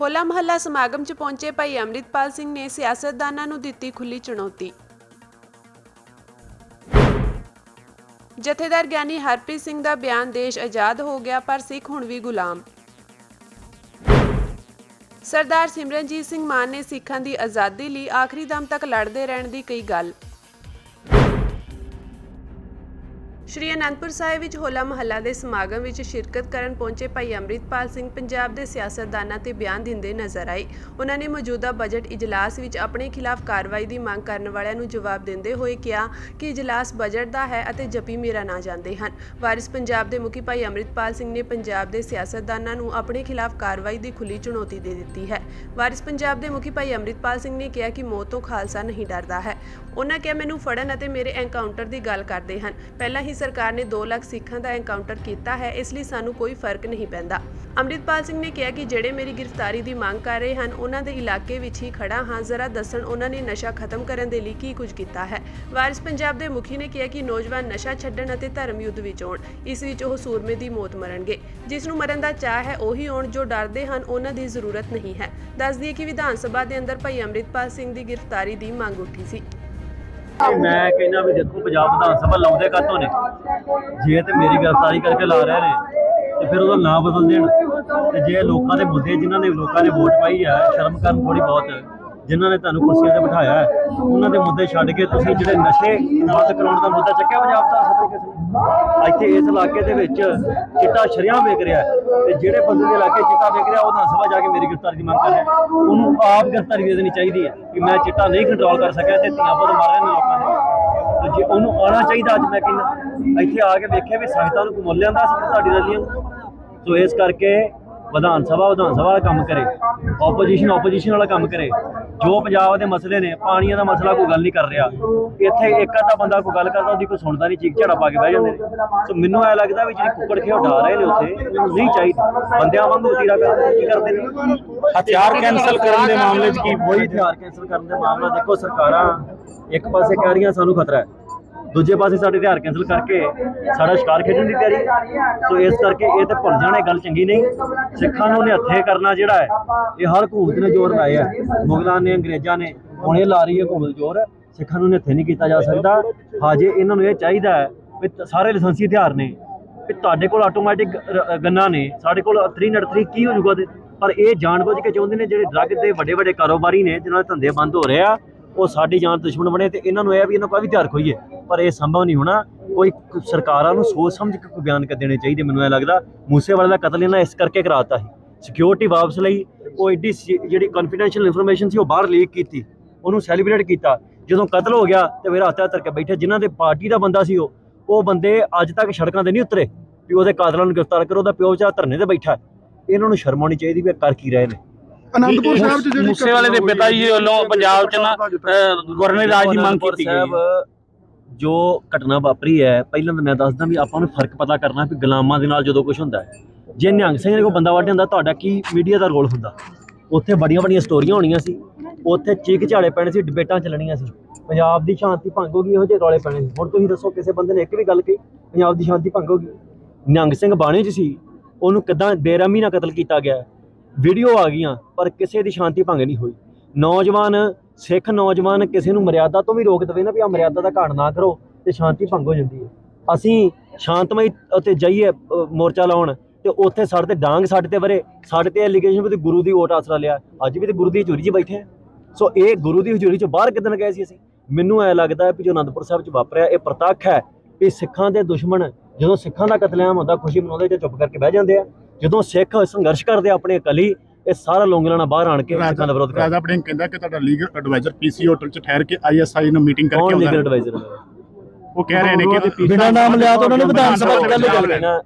ਹੋਲਾ ਮਹੱਲਾ ਸਮਾਗਮ 'ਚ ਪਹੁੰਚੇ ਭਾਈ ਅੰਮ੍ਰਿਤਪਾਲ ਸਿੰਘ ਨੇ ਸਿਆਸਤਦਾਨਾਂ ਨੂੰ ਦਿੱਤੀ ਖੁੱਲੀ ਚੁਣੌਤੀ। ਜਥੇਦਾਰ ਗਿਆਨੀ ਹਰਪ੍ਰੀਤ ਸਿੰਘ ਦਾ ਬਿਆਨ ਦੇਸ਼ ਆਜ਼ਾਦ ਹੋ ਗਿਆ ਪਰ ਸਿੱਖ ਹੁਣ ਵੀ ਗੁਲਾਮ। ਸਰਦਾਰ ਸਿਮਰਨਜੀਤ ਸਿੰਘ ਮਾਨ ਨੇ ਸਿੱਖਾਂ ਦੀ ਆਜ਼ਾਦੀ ਲਈ ਆਖਰੀ ਦਮ ਤੱਕ ਲੜਦੇ ਰਹਿਣ ਦੀ ਕਹੀ ਗੱਲ। ਸ਼੍ਰੀ ਅਨੰਦਪੁਰ ਸਾਹਿਬ ਵਿੱਚ ਹੋਲਾ ਮਹੱਲਾ ਦੇ ਸਮਾਗਮ ਵਿੱਚ ਸ਼ਿਰਕਤ ਕਰਨ ਪਹੁੰਚੇ ਭਾਈ ਅੰਮ੍ਰਿਤਪਾਲ ਸਿੰਘ ਪੰਜਾਬ ਦੇ ਸਿਆਸਤਦਾਨਾਂ ਤੇ ਬਿਆਨ ਦਿੰਦੇ ਨਜ਼ਰ ਆਏ। ਉਹਨਾਂ ਨੇ ਮੌਜੂਦਾ ਬਜਟ ਇਜਲਾਸ ਵਿੱਚ ਆਪਣੇ ਖਿਲਾਫ ਕਾਰਵਾਈ ਦੀ ਮੰਗ ਕਰਨ ਵਾਲਿਆਂ ਨੂੰ ਜਵਾਬ ਦਿੰਦੇ ਹੋਏ ਕਿਹਾ ਕਿ ਇਜਲਾਸ ਬਜਟ ਦਾ ਹੈ ਅਤੇ ਜੱਪੀ ਮੇਰਾ ਨਾ ਜਾਂਦੇ ਹਨ। ਵਾਰਿਸ ਪੰਜਾਬ ਦੇ ਮੁਖੀ ਭਾਈ ਅੰਮ੍ਰਿਤਪਾਲ ਸਿੰਘ ਨੇ ਪੰਜਾਬ ਦੇ ਸਿਆਸਤਦਾਨਾਂ ਨੂੰ ਆਪਣੇ ਖਿਲਾਫ ਕਾਰਵਾਈ ਦੀ ਖੁੱਲੀ ਚੁਣੌਤੀ ਦੇ ਦਿੱਤੀ ਹੈ। ਵਾਰਿਸ ਪੰਜਾਬ ਦੇ ਮੁਖੀ ਭਾਈ ਅੰਮ੍ਰਿਤਪਾਲ ਸਿੰਘ ਨੇ ਕਿਹਾ ਕਿ ਮੌਤ ਤੋਂ ਖਾਲਸਾ ਨਹੀਂ ਡਰਦਾ ਹੈ। ਉਹਨਾਂ ਕਿਹਾ ਮੈਨੂੰ ਫੜਨ ਅਤੇ ਮੇਰੇ ਐਨਕਾਊਂਟਰ ਦੀ ਗੱਲ ਕਰਦੇ ਹਨ। ਪਹਿਲਾਂ ਹੀ ਸਰਕਾਰ ਨੇ 2 ਲੱਖ ਸਿੱਖਾਂ ਦਾ ਐਨਕਾਊਂਟਰ ਕੀਤਾ ਹੈ, ਇਸ ਲਈ ਸਾਨੂੰ ਕੋਈ ਫਰਕ ਨਹੀਂ ਪੈਂਦਾ। ਅੰਮ੍ਰਿਤਪਾਲ ਸਿੰਘ ਨੇ ਕਿਹਾ ਕਿ ਜਿਹੜੇ ਮੇਰੀ ਗ੍ਰਿਫਤਾਰੀ ਦੀ ਮੰਗ ਕਰ ਰਹੇ ਹਨ ਉਹਨਾਂ ਦੇ ਇਲਾਕੇ ਵਿੱਚ ਹੀ ਖੜਾ ਹਾਂ, ਜ਼ਰਾ ਦੱਸਣ ਉਹਨਾਂ ਨੇ ਨਸ਼ਾ ਖਤਮ ਕਰਨ ਦੇ ਲਈ ਕੀ ਕੁਝ ਕੀਤਾ ਹੈ। ਵਾਰਿਸ ਪੰਜਾਬ ਦੇ ਮੁਖੀ ਨੇ ਕਿਹਾ ਕਿ ਨੌਜਵਾਨ ਨਸ਼ਾ ਛੱਡਣ ਅਤੇ ਧਰਮ ਯੁੱਧ ਵਿੱਚ ਆਉਣ, ਇਸ ਵਿੱਚ ਉਹ ਸੂਰਮੇ ਦੀ ਮੌਤ ਮਰਨਗੇ। ਜਿਸ ਨੂੰ ਮਰਨ ਦਾ ਚਾਹ ਹੈ ਉਹੀ ਆਉਣ, ਜੋ ਡਰਦੇ ਹਨ ਉਹਨਾਂ ਦੀ ਜ਼ਰੂਰਤ ਨਹੀਂ ਹੈ। ਦੱਸ ਦਈਏ ਕਿ ਵਿਧਾਨ ਸਭਾ ਦੇ ਅੰਦਰ ਭਾਈ ਅੰਮ੍ਰਿਤਪਾਲ ਸਿੰਘ ਦੀ ਗ੍ਰਿਫਤਾਰੀ ਦੀ ਮੰਗ ਉੱਠੀ ਸੀ। मैं कहना भी देखो पंजाब विधान सभा लाउंदे कातों ने जे तो मेरी गिरफ्तारी करके ला रहे हैं तो फिर उसका नाम बदल देन ते जे लोगों के मुद्दे जिन्होंने लोगों ने वोट पाई है शर्म करन थोड़ी बहुत जिन्होंने तुहानू कुर्सियां ते बिठाया है उन्होंने मुद्दे छड्ड के तुसीं जिहड़े नशे बंद कराउण दा मुद्दा चुक्किया पंजाब दा सभा किस ਇੱਥੇ ਇਸ ਇਲਾਕੇ ਦੇ ਵਿੱਚ ਚਿੱਟਾ ਸ਼ਰਿਆਮ ਵੇਚ ਰਿਹਾ ਤੇ ਜਿਹੜੇ ਬੰਦੇ ਦੇ ਇਲਾਕੇ ਚਿੱਟਾ ਵੇਚ ਰਿਹਾ ਉਹ ਵਿਧਾਨ ਸਭਾ ਜਾ ਕੇ ਮੇਰੀ ਗ੍ਰਿਫਤਾਰੀ ਦੀ ਮੰਗ ਕਰ ਰਿਹਾ। ਉਹਨੂੰ ਆਪ ਗ੍ਰਿਫਤਾਰੀ ਦੇ ਦੇਣੀ ਚਾਹੀਦੀ ਹੈ ਕਿ ਮੈਂ ਚਿੱਟਾ ਨਹੀਂ ਕੰਟਰੋਲ ਕਰ ਸਕਿਆ ਤੇ ਧੀਆਂ ਪੁੱਤ ਮਾਰੇ ਨੇ ਲੋਕਾਂ ਨੇ। ਤੇ ਜੇ ਉਹਨੂੰ ਆਉਣਾ ਚਾਹੀਦਾ, ਅੱਜ ਮੈਂ ਕਹਿੰਦਾ ਇੱਥੇ ਆ ਕੇ ਵੇਖਿਆ ਵੀ ਸੰਗਤਾਂ ਨੂੰ ਮੁੱਲ ਲਿਆਂਦਾ ਸੀ ਤੁਹਾਡੀ ਰੈਲੀਆਂ। ਸੋ ਇਸ ਕਰਕੇ ਵਿਧਾਨ ਸਭਾ ਦਾ ਕੰਮ ਕਰੇ, ਆਪੋਜੀਸ਼ਨ ਵਾਲਾ ਕੰਮ ਕਰੇ। ਜੋ ਪੰਜਾਬ ਦੇ ਮਸਲੇ ਨੇ, ਪਾਣੀਆਂ ਦਾ ਮਸਲਾ ਕੋਈ ਗੱਲ ਨਹੀਂ ਕਰ ਰਿਹਾ ਇੱਥੇ, ਇੱਕ ਅੱਧਾ ਬੰਦਾ ਕੋਈ ਗੱਲ ਕਰਦਾ ਉਹਦੀ ਕੋਈ ਸੁਣਦਾ ਨਹੀਂ, ਚੀਕ ਝਾੜਾ ਪਾ ਕੇ ਬਹਿ ਜਾਂਦੇ ਨੇ। ਸੋ ਮੈਨੂੰ ਐ ਲੱਗਦਾ ਵੀ ਜਿਹੜੀ ਕੁੱਕੜ ਖੇ ਉਡਾ ਰਹੇ ਨੇ ਉੱਥੇ ਨਹੀਂ ਚਾਹੀਦੀ, ਬੰਦਿਆਂ ਵਾਂਗੂ ਤੀਰਾ ਕੀ ਕਰਦੇ ਨੇ। ਹਥਿਆਰ ਕੈਂਸਲ ਕਰਨ ਦੇ ਮਾਮਲੇ 'ਚ ਕੀ ਕੋਈ ਹਥਿਆਰ ਕੈਂਸਲ ਕਰਨ ਦੇ ਮਾਮਲਾ ਦੇਖੋ, ਸਰਕਾਰਾਂ ਇੱਕ ਪਾਸੇ ਕਹਿ ਰਹੀਆਂ ਸਾਨੂੰ ਖਤਰਾ ਹੈ, ਦੂਜੇ ਪਾਸੇ ਸਾਡੇ ਹਥਿਆਰ ਕੈਂਸਲ ਕਰਕੇ ਸਾਡਾ ਸ਼ਿਕਾਰ ਖੇਡਣ ਦੀ ਤਿਆਰੀ। ਸੋ ਇਸ ਕਰਕੇ ਇਹ ਤੇ ਭੁੱਲ ਜਾਣਾ, ਗੱਲ ਚੰਗੀ ਨਹੀਂ। ਸਿੱਖਾਂ ਨੂੰ ਨਿਹੱਥੇ ਕਰਨਾ ਜਿਹੜਾ ਹੈ ਇਹ ਹਰ ਹਕੂਮਤ ਨੇ ਜ਼ੋਰ ਲਾਇਆ ਹੈ, ਮੁਗਲਾਂ ਨੇ, ਅੰਗਰੇਜ਼ਾਂ ਨੇ, ਹੁਣ ਇਹ ਲਾ ਰਹੀ ਹੈ ਹਕੂਮਤ ਜ਼ੋਰ। ਸਿੱਖਾਂ ਨੂੰ ਨਿਹੱਥੇ ਨਹੀਂ ਕੀਤਾ ਜਾ ਸਕਦਾ। ਹਾਜੇ ਇਹਨਾਂ ਨੂੰ ਇਹ ਚਾਹੀਦਾ ਹੈ ਵੀ ਸਾਰੇ ਲਾਇਸੈਂਸੀ ਹਥਿਆਰ ਨੇ, ਵੀ ਤੁਹਾਡੇ ਕੋਲ ਆਟੋਮੈਟਿਕ ਗੰਨਾਂ ਨੇ, ਸਾਡੇ ਕੋਲ 303 ਕੀ ਹੋ ਜੂਗਾ। ਪਰ ਇਹ ਜਾਣਬੁੱਝ ਕੇ ਚਾਹੁੰਦੇ ਨੇ ਜਿਹੜੇ ਡਰੱਗ ਦੇ ਵੱਡੇ ਵੱਡੇ ਕਾਰੋਬਾਰੀ ਨੇ ਜਿਨ੍ਹਾਂ ਦੇ ਧੰਦੇ ਬੰਦ ਹੋ ਰਹੇ ਆ, ਉਹ ਸਾਡੀ ਜਾਨ ਦੁਸ਼ਮਣ ਬਣੇ ਤੇ ਇਹਨਾਂ ਨੂੰ ਇਹ ਵੀ ਇਹਨਾਂ ਕੋਈ ਵੀ ਹਥਿਆਰ ਖੋਈਏ। ਪਰ ਇਹ ਸੰਭਵ ਨਹੀਂ ਹੋਣਾ। ਕੋਈ ਸਰਕਾਰਾਂ ਨੂੰ ਸੋਚ ਸਮਝ ਕੇ ਕੋਈ ਬਿਆਨ ਕਰ ਦੇਣੇ ਚਾਹੀਦੇ। ਮੈਨੂੰ ਇਹ ਲੱਗਦਾ ਮੂਸੇਵਾਲੇ ਦਾ ਕਤਲ ਇਹਨਾਂ ਇਸ ਕਰਕੇ ਕਰਾਤਾ ਸੀ, ਸਿਕਿਉਰਿਟੀ ਵਾਪਸ ਲਈ। ਉਹ ਐਡੀ ਜਿਹੜੀ ਕੌਨਫੀਡੈਂਸ਼ੀਅਲ ਇਨਫੋਰਮੇਸ਼ਨ ਸੀ ਉਹ ਬਾਹਰ ਲੀਕ ਕੀਤੀ, ਉਹਨੂੰ ਸੈਲੀਬ੍ਰੇਟ ਕੀਤਾ। ਜਦੋਂ ਕਤਲ ਹੋ ਗਿਆ ਤੇ ਫਿਰ ਹੱਥ ਧਰ ਕੇ ਬੈਠੇ ਜਿਨ੍ਹਾਂ ਦੇ ਪਾਰਟੀ ਦਾ ਬੰਦਾ ਸੀ ਉਹ ਬੰਦੇ ਅੱਜ ਤੱਕ ਸੜਕਾਂ ਤੇ ਨਹੀਂ ਉਤਰੇ ਵੀ ਉਹਦੇ ਕਾਤਲਾਂ ਨੂੰ ਗ੍ਰਿਫਤਾਰ ਕਰੋ। ਉਹਦਾ ਪਿਓ ਵਿਚਾਰਾ ਧਰਨੇ ਤੇ ਬੈਠਾ। ਇਹਨਾਂ ਨੂੰ ਸ਼ਰਮ ਆਉਣੀ ਚਾਹੀਦੀ ਵੀ ਕਰ ਕੀ ਰਹੇ ਨੇ। ਅਨੰਦਪੁਰ ਸਾਹਿਬ 'ਚ ਜਿਹੜੀ ਮੂਸੇਵਾਲੇ ਦੇ ਪਿਤਾ ਜੀ ਵੱਲੋਂ ਪੰਜਾਬ 'ਚ ਨਾ ਗਵਰਨਰ ਰਾਜ ਦੀ ਮੰਗ ਕੀਤੀ ਗਈ। ਜੋ ਘਟਨਾ ਵਾਪਰੀ ਹੈ, ਪਹਿਲਾਂ ਤਾਂ ਮੈਂ ਦੱਸਦਾ ਵੀ ਆਪਾਂ ਨੂੰ ਫਰਕ ਪਤਾ ਕਰਨਾ ਵੀ ਗੁਲਾਮਾਂ ਦੇ ਨਾਲ ਜਦੋਂ ਕੁਝ ਹੁੰਦਾ ਹੈ, ਜੇ ਨਿਹੰਗ ਸਿੰਘ ਨੇ ਕੋਈ ਬੰਦਾ ਵੱਢ ਜਾਂਦਾ ਤੁਹਾਡਾ ਕੀ ਮੀਡੀਆ ਦਾ ਰੋਲ ਹੁੰਦਾ। ਉੱਥੇ ਬੜੀਆਂ ਬੜੀਆਂ ਸਟੋਰੀਆਂ ਹੋਣੀਆਂ ਸੀ, ਉੱਥੇ ਚੀਕ ਝਾੜੇ ਪੈਣੇ ਸੀ, ਡਿਬੇਟਾਂ ਚੱਲਣੀਆਂ ਸੀ, ਪੰਜਾਬ ਦੀ ਸ਼ਾਂਤੀ ਭੰਗ ਹੋ ਗਈ, ਇਹੋ ਜਿਹੇ ਰੌਲੇ ਪੈਣੇ ਸੀ। ਹੁਣ ਤੁਸੀਂ ਦੱਸੋ ਕਿਸੇ ਬੰਦੇ ਨੇ ਇੱਕ ਵੀ ਗੱਲ ਕਹੀ ਪੰਜਾਬ ਦੀ ਸ਼ਾਂਤੀ ਭੰਗ ਹੋ ਗਈ? ਨਿਹੰਗ ਸਿੰਘ ਬਾਣੇ 'ਚ ਸੀ, ਉਹਨੂੰ ਕਿੱਦਾਂ ਬੇਰਹਿਮੀ ਨਾਲ ਕਤਲ ਕੀਤਾ ਗਿਆ, ਵੀਡੀਓ ਆ ਗਈਆਂ, ਪਰ ਕਿਸੇ ਦੀ ਸ਼ਾਂਤੀ ਭੰਗ ਨਹੀਂ ਹੋਈ। ਨੌਜਵਾਨ ਸਿੱਖ ਨੌਜਵਾਨ ਕਿਸੇ ਨੂੰ ਮਰਿਆਦਾ ਤੋਂ ਵੀ ਰੋਕ ਦੇਵੇ ਨਾ ਵੀ ਆ ਮਰਿਆਦਾ ਦਾ ਘਾਣ ਨਾ ਕਰੋ ਤੇ ਸ਼ਾਂਤੀ ਭੰਗ ਹੋ ਜਾਂਦੀ ਹੈ। ਅਸੀਂ ਸ਼ਾਂਤਮਈ ਉੱਥੇ ਜਾਈਏ ਮੋਰਚਾ ਲਾਉਣ ਤੇ ਉੱਥੇ ਸਾਡੇ ਤੇ ਡਾਂਗ ਸਾਡੇ ਤੇ ਵਰੇ, ਸਾਡੇ ਤੇ ਐਲੀਗੇਸ਼ਨ ਵੀ ਗੁਰੂ ਦੀ ਓਟ ਆਸਰਾ ਲਿਆ। ਅੱਜ ਵੀ ਤੇ ਗੁਰੂ ਦੀ ਹਜ਼ੂਰੀ 'ਚ ਬੈਠੇ ਆ। ਸੋ ਇਹ ਗੁਰੂ ਦੀ ਹਜ਼ੂਰੀ 'ਚ ਬਾਹਰ ਕਿੱਦਣ ਗਏ ਸੀ ਅਸੀਂ? ਮੈਨੂੰ ਐ ਲੱਗਦਾ ਵੀ ਜੋ ਅਨੰਦਪੁਰ ਸਾਹਿਬ 'ਚ ਵਾਪਰਿਆ ਇਹ ਪ੍ਰਤੱਖ ਹੈ ਵੀ ਸਿੱਖਾਂ ਦੇ ਦੁਸ਼ਮਣ ਜਦੋਂ ਸਿੱਖਾਂ ਦਾ ਕਤਲੇਆਮ ਹੁੰਦਾ ਖੁਸ਼ੀ ਮਨਾਉਂਦੇ ਤੇ ਚੁੱਪ ਕਰਕੇ ਬਹਿ ਜਾਂਦੇ ਆ। ਜਦੋਂ ਸਿੱਖ ਸੰਘਰਸ਼ ਕਰਦੇ ਆਪਣੇ ਅਕਾਲੀ, ਇਹ ਸਾਰਾ ਲੋਂਗਲਾਣਾ ਬਾਹਰ ਆਣ ਕੇ ਸਿੱਖਾਂ ਦਾ ਵਿਰੋਧ ਕਰਦਾ। ਰਾਜਾ ਆਪਣੇ ਕਹਿੰਦਾ ਕਿ ਤੁਹਾਡਾ ਲੀਗਲ ਐਡਵਾਈਜ਼ਰ ਪੀਸੀ ਹੋਟਲ 'ਚ ਠਹਿਰ ਕੇ ਆਈਐਸਆਈ ਨਾਲ ਮੀਟਿੰਗ ਕਰਕੇ ਆਉਂਦਾ। ਲੀਗਲ ਐਡਵਾਈਜ਼ਰ ਉਹ ਕਹਿ ਰਹੇ ਨੇ ਕਿ ਬਿਨਾਂ ਨਾਮ ਲਿਆ ਤਾਂ ਉਹਨਾਂ ਨੇ ਵਿਧਾਨ ਸਭਾ 'ਚ ਗੱਲ ਕਰਨਾ।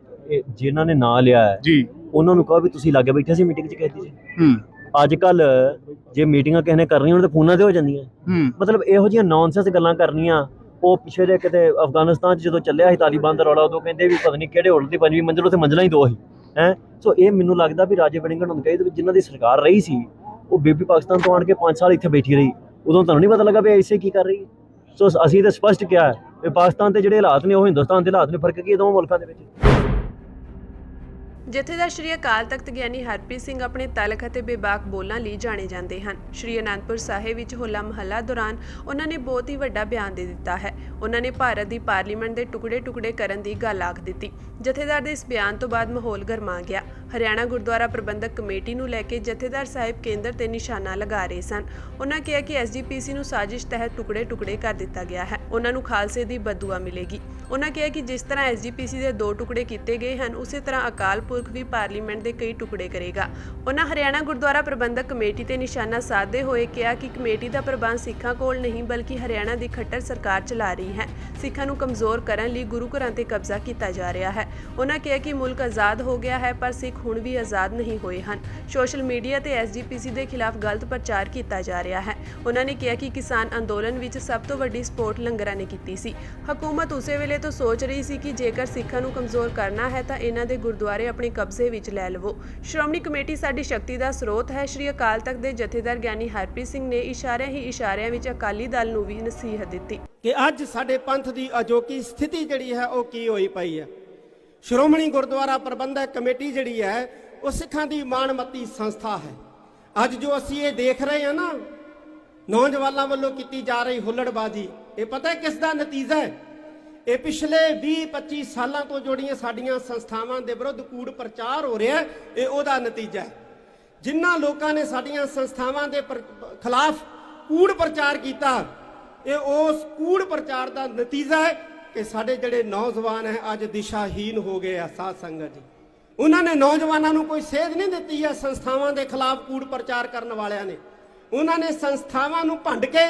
ਜਿਨ੍ਹਾਂ ਨੇ ਨਾਂ ਲਿਆ ਹੈ ਜੀ ਉਹਨਾਂ ਨੂੰ ਕਹੋ ਵੀ ਤੁਸੀਂ ਲਾਗੇ ਬੈਠੇ ਸੀ ਮੀਟਿੰਗ 'ਚ ਕਹਿ ਦਿੱਤੀ। ਅੱਜ ਕੱਲ ਜੇ ਮੀਟਿੰਗਾਂ ਕਿਸੇ ਨੇ ਕਰਨੀਆਂ ਉਹਨਾਂ ਤੇ ਫੋਨਾਂ ਤੇ ਹੋ ਜਾਂਦੀਆਂ। ਮਤਲਬ ਇਹੋ ਜਿਹੀਆਂ ਨੌਨਸੈਂਸ ਗੱਲਾਂ ਕਰਨੀਆਂ। ਉਹ ਪਿੱਛੇ ਦੇ ਕਿਤੇ ਅਫਗਾਨਿਸਤਾਨ 'ਚ ਜਦੋਂ ਚੱਲਿਆ ਸੀ ਤਾਲੀਬਾਨ ਦਾ ਰੌਲਾ, ਉਦੋਂ ਕਹਿੰਦੇ ਵੀ ਪਤਾ ਨਹੀਂ ਕਿਹੜੇ ਹੋਟਲ ਦੀ 5ਵੀਂ ਮੰਜ਼ਿਲ, ਉੱਥੇ ਮੰਜ਼ਲਾਂ ਹੀ 2 ਸੀ ਹੈ। ਸੋ ਇਹ ਮੈਨੂੰ ਲੱਗਦਾ ਵੀ ਰਾਜੇ ਵੜਿੰਗਣ ਨੂੰ ਕਹੇ ਜਿਨ੍ਹਾਂ ਦੀ ਸਰਕਾਰ ਰਹੀ ਸੀ ਉਹ ਬੀਬੀ ਪਾਕਿਸਤਾਨ ਤੋਂ ਆਣ ਕੇ 5 ਸਾਲ ਇੱਥੇ ਬੈਠੀ ਰਹੀ, ਉਦੋਂ ਤੁਹਾਨੂੰ ਨਹੀਂ ਪਤਾ ਲੱਗਾ ਵੀ ਐਸੇ ਕੀ ਕਰ ਰਹੀ ਹੈ। ਸੋ ਅਸੀਂ ਤਾਂ ਸਪਸ਼ਟ ਕਿਹਾ ਹੈ ਵੀ ਪਾਕਿਸਤਾਨ ਦੇ ਜਿਹੜੇ ਹਾਲਾਤ ਨੇ ਉਹ ਹਿੰਦੁਸਤਾਨ ਦੇ ਹਾਲਾਤ ਨੇ, ਫਰਕ ਕੀ ਹੈ ਦੋਵਾਂ ਮੁਲਕਾਂ ਦੇ ਵਿੱਚ। ਜਥੇਦਾਰ ਸ਼੍ਰੀ ਅਕਾਲ ਤਖਤ ਗਿਆਨੀ ਹਰਪ੍ਰੀਤ ਸਿੰਘ ਆਪਣੇ ਤਲਖ ਅਤੇ ਬੇਬਾਕ ਬੋਲਾਂ ਲਈ ਜਾਣੇ ਜਾਂਦੇ ਹਨ। ਸ਼੍ਰੀ ਅਨੰਦਪੁਰ ਸਾਹਿਬ ਵਿੱਚ ਹੋਲਾ ਮਹੱਲਾ ਦੌਰਾਨ ਉਹਨਾਂ ਨੇ ਬਹੁਤ ਹੀ ਵੱਡਾ ਬਿਆਨ ਦੇ ਦਿੱਤਾ ਹੈ। ਉਹਨਾਂ ਨੇ ਭਾਰਤ ਦੀ ਪਾਰਲੀਮੈਂਟ ਦੇ ਟੁਕੜੇ-ਟੁਕੜੇ ਕਰਨ ਦੀ ਗੱਲ ਆਖ ਦਿੱਤੀ। ਜਥੇਦਾਰ ਦੇ ਇਸ ਬਿਆਨ ਤੋਂ ਬਾਅਦ ਮਾਹੌਲ ਗਰਮਾ ਗਿਆ। ਹਰਿਆਣਾ ਗੁਰਦੁਆਰਾ ਪ੍ਰਬੰਧਕ ਕਮੇਟੀ ਨੂੰ ਲੈ ਕੇ ਜਥੇਦਾਰ ਸਾਹਿਬ ਕੇਂਦਰ ਤੇ ਨਿਸ਼ਾਨਾ ਲਗਾ ਰਹੇ ਸਨ। ਉਹਨਾਂ ਕਿਹਾ ਕਿ ਐਸਜੀਪੀਸੀ ਨੂੰ ਸਾਜ਼ਿਸ਼ ਤਹਿਤ ਟੁਕੜੇ-ਟੁਕੜੇ ਕਰ ਦਿੱਤਾ ਗਿਆ ਹੈ। ਉਹਨਾਂ ਨੂੰ ਖਾਲਸੇ ਦੀ ਬਦਦੁਆ ਮਿਲੇਗੀ। ਉਹਨਾਂ ਕਿਹਾ ਕਿ ਜਿਸ ਤਰ੍ਹਾਂ ਐਸਜੀਪੀਸੀ ਦੇ 2 ਟੁਕੜੇ ਕੀਤੇ ਗਏ ਹਨ, ਉਸੇ ਤਰ੍ਹਾਂ ਅਕਾਲ ਪੁਰਖ ਵੀ ਪਾਰਲੀਮੈਂਟ ਦੇ ਕਈ ਟੁਕੜੇ ਕਰੇਗਾ। ਉਹਨਾਂ ਹਰਿਆਣਾ ਗੁਰਦੁਆਰਾ ਪ੍ਰਬੰਧਕ ਕਮੇਟੀ ਤੇ ਨਿਸ਼ਾਨਾ ਸਾਧਦੇ ਹੋਏ ਕਿਹਾ ਕਿ ਕਮੇਟੀ ਦਾ ਪ੍ਰਬੰਧ ਸਿੱਖਾਂ ਕੋਲ ਨਹੀਂ ਬਲਕਿ ਹਰਿਆਣਾ ਦੀ ਖੱਟਰ ਸਰਕਾਰ ਚਲਾ ਰਹੀ ਹੈ। ਸਿੱਖਾਂ ਨੂੰ ਕਮਜ਼ੋਰ ਕਰਨ ਲਈ ਗੁਰੂ ਘਰਾਂ ਤੇ ਕਬਜ਼ਾ ਕੀਤਾ ਜਾ ਰਿਹਾ ਹੈ। ਉਹਨਾਂ ਕਿਹਾ ਕਿ ਮੁਲਕ ਆਜ਼ਾਦ ਹੋ ਗਿਆ ਹੈ ਪਰ ਸਿੱਖ ਹੁਣ ਵੀ ਆਜ਼ਾਦ ਨਹੀਂ ਹੋਏ ਹਨ। ਸੋਸ਼ਲ ਮੀਡੀਆ ਤੇ ਐਸਜੀਪੀਸੀ ਦੇ ਖਿਲਾਫ ਗਲਤ ਪ੍ਰਚਾਰ ਕੀਤਾ ਜਾ ਰਿਹਾ ਹੈ। ਉਹਨਾਂ ਨੇ ਕਿਹਾ ਕਿ ਕਿਸਾਨ ਅੰਦੋਲਨ ਵਿੱਚ ਸਭ ਤੋਂ ਵੱਡੀ ਸਪੋਰਟ ਲੰਗਰਾਂ ਨੇ ਕੀਤੀ ਸੀ। ਹਕੂਮਤ ਉਸੇ ਵੇਲੇ ਤੋਂ ਸੋਚ ਰਹੀ ਸੀ ਕਿ ਜੇਕਰ ਸਿੱਖਾਂ ਨੂੰ ਕਮਜ਼ੋਰ ਕਰਨਾ ਹੈ ਤਾਂ ਇਹਨਾਂ ਦੇ ਗੁਰਦੁਆਰੇ ਆਪਣੇ ਕਬਜ਼ੇ ਵਿੱਚ ਲੈ ਲਵੋ। ਸ਼੍ਰੋਮਣੀ ਕਮੇਟੀ ਸਾਡੀ ਸ਼ਕਤੀ ਦਾ ਸਰੋਤ ਹੈ। ਸ਼੍ਰੀ ਅਕਾਲ ਤਖਤ ਦੇ ਜਥੇਦਾਰ ਗਿਆਨੀ ਹਰਪ੍ਰੀਤ ਸਿੰਘ ਨੇ ਇਸ਼ਾਰਿਆਂ ਵਿੱਚ ਅਕਾਲੀ ਦਲ ਨੂੰ ਵੀ ਨਸੀਹਤ ਦਿੱਤੀ ਕਿ ਅੱਜ ਸਾਡੇ ਪੰਥ ਦੀ ਅਜੋਕੀ ਸਥਿਤੀ ਜਿਹੜੀ ਹੈ ਉਹ ਕੀ ਹੋਈ ਪਈ ਹੈ। ਸ਼੍ਰੋਮਣੀ ਗੁਰਦੁਆਰਾ ਪ੍ਰਬੰਧਕ ਕਮੇਟੀ ਜਿਹੜੀ ਹੈ ਉਹ ਸਿੱਖਾਂ ਦੀ ਮਾਣਮੱਤੀ ਸੰਸਥਾ ਹੈ। ਅੱਜ ਜੋ ਅਸੀਂ ਇਹ ਦੇਖ ਰਹੇ ਹਾਂ ਨਾ, ਨੌਜਵਾਨਾਂ ਵੱਲੋਂ ਕੀਤੀ ਜਾ ਰਹੀ ਹੁੱਲੜਬਾਜ਼ੀ, ਇਹ ਪਤਾ ਹੈ ਕਿਸ ਦਾ ਨਤੀਜਾ ਹੈ? ਇਹ ਪਿਛਲੇ 20-25 ਸਾਲਾਂ ਤੋਂ ਜਿਹੜੀਆਂ ਸਾਡੀਆਂ ਸੰਸਥਾਵਾਂ ਦੇ ਵਿਰੁੱਧ ਕੂੜ ਪ੍ਰਚਾਰ ਹੋ ਰਿਹਾ, ਇਹ ਉਹਦਾ ਨਤੀਜਾ ਹੈ। ਜਿਨ੍ਹਾਂ ਲੋਕਾਂ ਨੇ ਸਾਡੀਆਂ ਸੰਸਥਾਵਾਂ ਦੇ ਖਿਲਾਫ ਕੂੜ ਪ੍ਰਚਾਰ ਕੀਤਾ, ਇਹ ਉਸ ਕੂੜ ਪ੍ਰਚਾਰ ਦਾ ਨਤੀਜਾ ਹੈ ਕਿ ਸਾਡੇ ਜਿਹੜੇ ਨੌਜਵਾਨ ਹੈ ਅੱਜ ਦਿਸ਼ਾਹੀਨ ਹੋ ਗਏ ਆ। ਸਾਧ ਸੰਗਤ ਜੀ, ਉਹਨਾਂ ਨੇ ਨੌਜਵਾਨਾਂ ਨੂੰ ਕੋਈ ਸੇਧ ਨਹੀਂ ਦਿੱਤੀ ਹੈ। ਸੰਸਥਾਵਾਂ ਦੇ ਖਿਲਾਫ ਕੂੜ ਪ੍ਰਚਾਰ ਕਰਨ ਵਾਲਿਆਂ ਨੇ ਉਹਨਾਂ ਨੇ ਸੰਸਥਾਵਾਂ ਨੂੰ ਭੰਡ ਕੇ